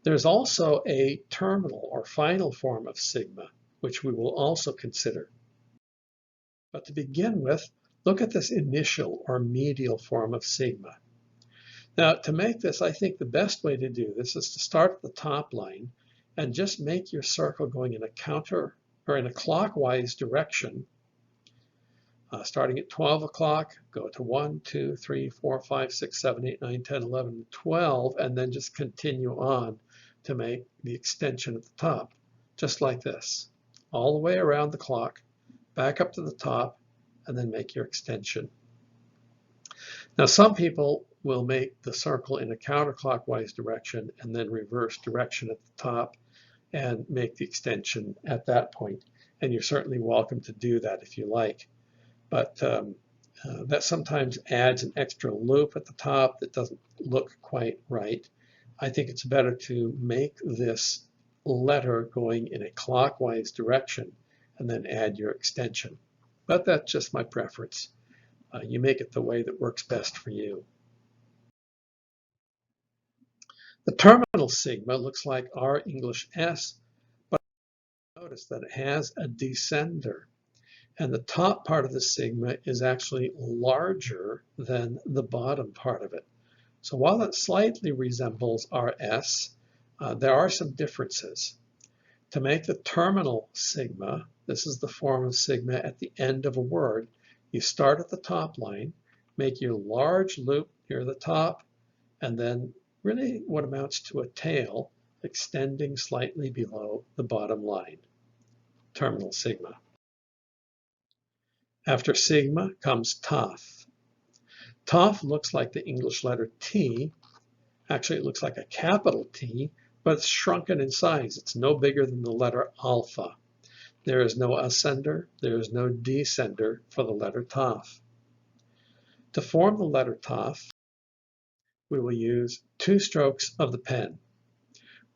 Speaker 1: There's also a terminal or final form of sigma, which we will also consider. But to begin with, look at this initial or medial form of sigma. Now, to make this, I think the best way to do this is to start at the top line and just make your circle going in a counter or in a clockwise direction. Starting at 12 o'clock, go to 1, 2, 3, 4, 5, 6, 7, 8, 9, 10, 11, 12, and then just continue on to make the extension at the top, just like this, all the way around the clock, back up to the top, and then make your extension. Now, some people will make the circle in a counterclockwise direction and then reverse direction at the top and make the extension at that point. And you're certainly welcome to do that if you like. But that sometimes adds an extra loop at the top that doesn't look quite right. I think it's better to make this letter going in a clockwise direction and then add your extension. But that's just my preference. You make it the way that works best for you. The terminal sigma looks like our English S, but notice that it has a descender. And the top part of the sigma is actually larger than the bottom part of it. So while it slightly resembles our S, there are some differences. To make the terminal sigma, this is the form of sigma at the end of a word, you start at the top line, make your large loop near the top, and then really what amounts to a tail extending slightly below the bottom line. Terminal sigma. After sigma comes toph. Toph looks like the English letter T. Actually, it looks like a capital T, but it's shrunken in size. It's no bigger than the letter alpha. There is no ascender, there is no descender for the letter toph. To form the letter toph, we will use 2 strokes of the pen.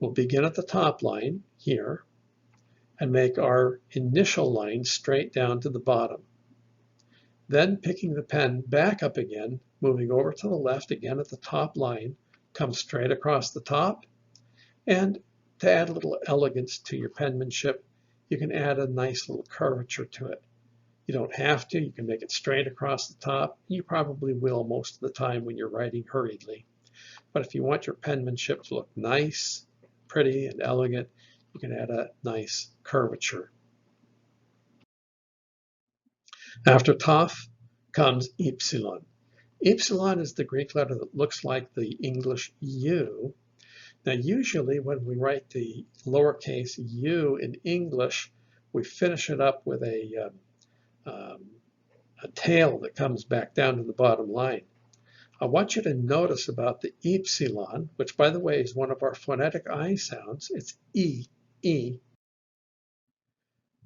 Speaker 1: We'll begin at the top line here and make our initial line straight down to the bottom. Then picking the pen back up again, moving over to the left again at the top line, come straight across the top. And to add a little elegance to your penmanship, you can add a nice little curvature to it. You don't have to. You can make it straight across the top. You probably will most of the time when you're writing hurriedly. But if you want your penmanship to look nice, pretty, and elegant, you can add a nice curvature. After toph comes ypsilon. Ypsilon is the Greek letter that looks like the English U. Now, usually when we write the lowercase u in English, we finish it up with a tail that comes back down to the bottom line. I want you to notice about the ypsilon, which by the way is one of our phonetic I sounds, it's E,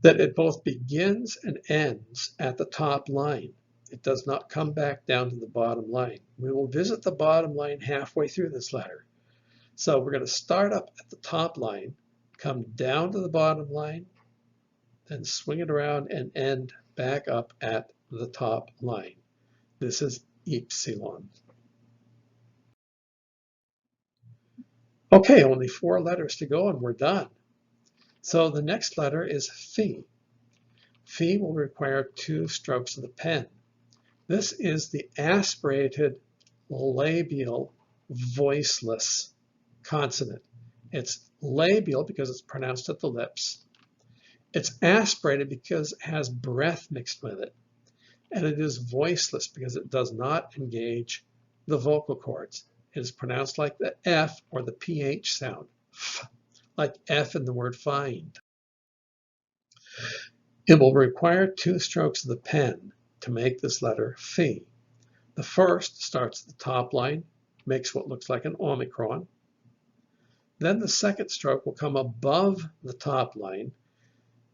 Speaker 1: that it both begins and ends at the top line. It does not come back down to the bottom line. We will visit the bottom line halfway through this letter. So we're going to start up at the top line, come down to the bottom line, then swing it around and end back up at the top line. This is ypsilon. Okay, only 4 letters to go and we're done. So the next letter is phi. Phi will require 2 strokes of the pen. This is the aspirated labial voiceless consonant. It's labial because it's pronounced at the lips. It's aspirated because it has breath mixed with it. And it is voiceless because it does not engage the vocal cords. It is pronounced like the F or the PH sound, like F in the word find. It will require 2 strokes of the pen to make this letter phi. The first starts at the top line, makes what looks like an omicron. Then the second stroke will come above the top line,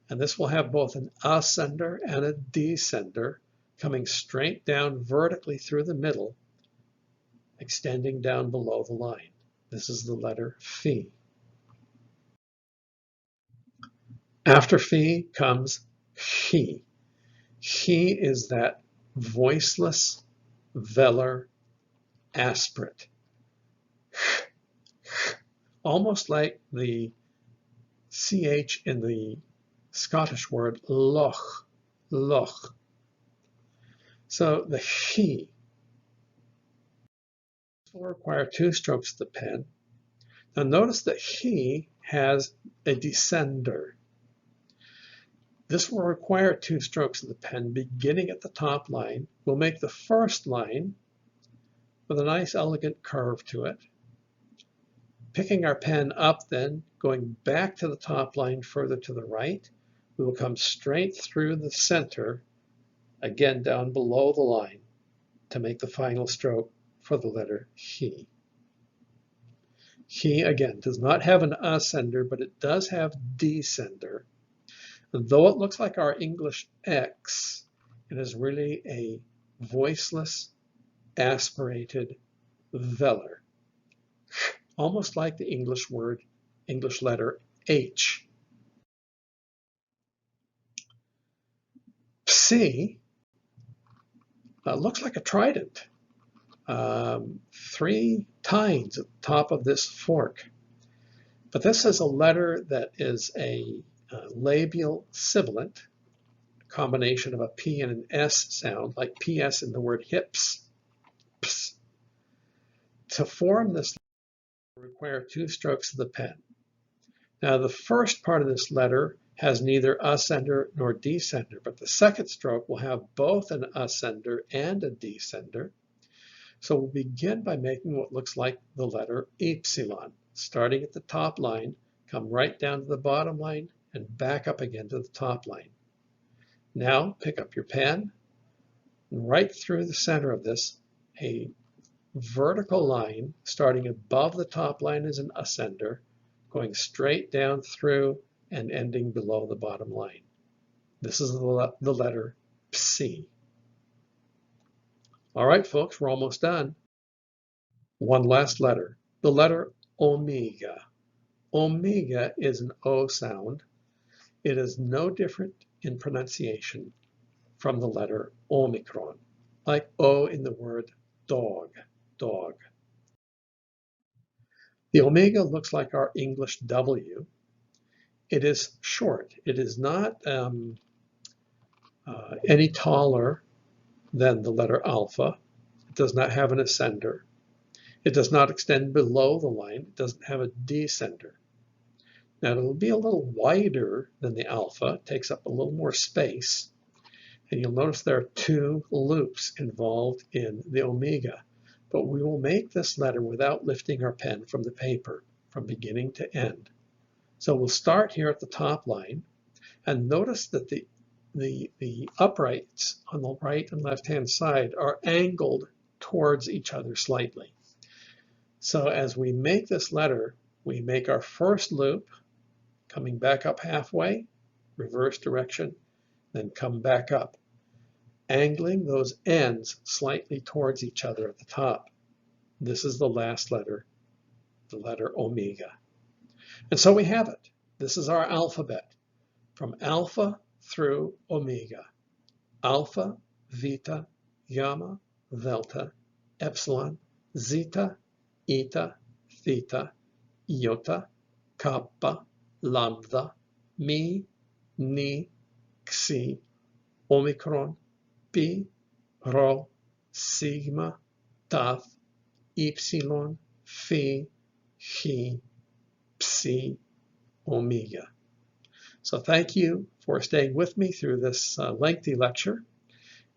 Speaker 1: and this will have both an ascender and a descender coming straight down vertically through the middle, extending down below the line. This is the letter phi. After phi comes chi. Chi is that voiceless velar aspirate. Almost like the CH in the Scottish word loch, loch. So the chi will require 2 strokes of the pen. Now notice that chi has a descender. This will require 2 strokes of the pen beginning at the top line. We'll make the first line with a nice elegant curve to it. Picking our pen up then, going back to the top line further to the right, we will come straight through the center again down below the line to make the final stroke for the letter he. He, again, does not have an ascender, but it does have descender. And though it looks like our English X, it is really a voiceless, aspirated velar, almost like the English letter H. Psi looks like a trident, 3 tines at the top of this fork. But this is a letter that is a labial sibilant, a combination of a P and an S sound, like PS in the word hips. Ps. To form this letter, we require 2 strokes of the pen. Now, the first part of this letter has neither ascender nor descender, but the second stroke will have both an ascender and a descender. So we'll begin by making what looks like the letter epsilon, starting at the top line, come right down to the bottom line, and back up again to the top line. Now pick up your pen, and right through the center of this, a vertical line starting above the top line is an ascender, going straight down through and ending below the bottom line. This is the letter Psi. All right, folks, we're almost done. One last letter, the letter omega. Omega is an O sound. It is no different in pronunciation from the letter omicron, like O in the word dog, dog. The omega looks like our English W. It is short. It is not any taller than the letter alpha. It does not have an ascender. It does not extend below the line. It doesn't have a descender. Now it'll be a little wider than the alpha. It takes up a little more space. And you'll notice there are 2 loops involved in the omega. But we will make this letter without lifting our pen from the paper, from beginning to end. So we'll start here at the top line, and notice that the uprights on the right and left-hand side are angled towards each other slightly. So as we make this letter, we make our first loop, coming back up halfway, reverse direction, then come back up, angling those ends slightly towards each other at the top. This is the last letter, the letter omega. And so we have it. This is our alphabet, from alpha through omega. Alpha, beta, gamma, delta, epsilon, zeta, eta, theta, iota, kappa, lambda, mi, ni, xi, omicron, pi, rho, sigma, tau, epsilon, phi, chi, psi, omega. So thank you for staying with me through this lengthy lecture.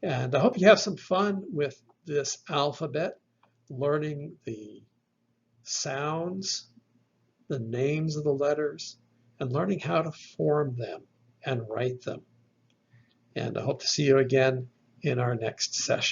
Speaker 1: And I hope you have some fun with this alphabet, learning the sounds, the names of the letters, and learning how to form them and write them. And I hope to see you again in our next session.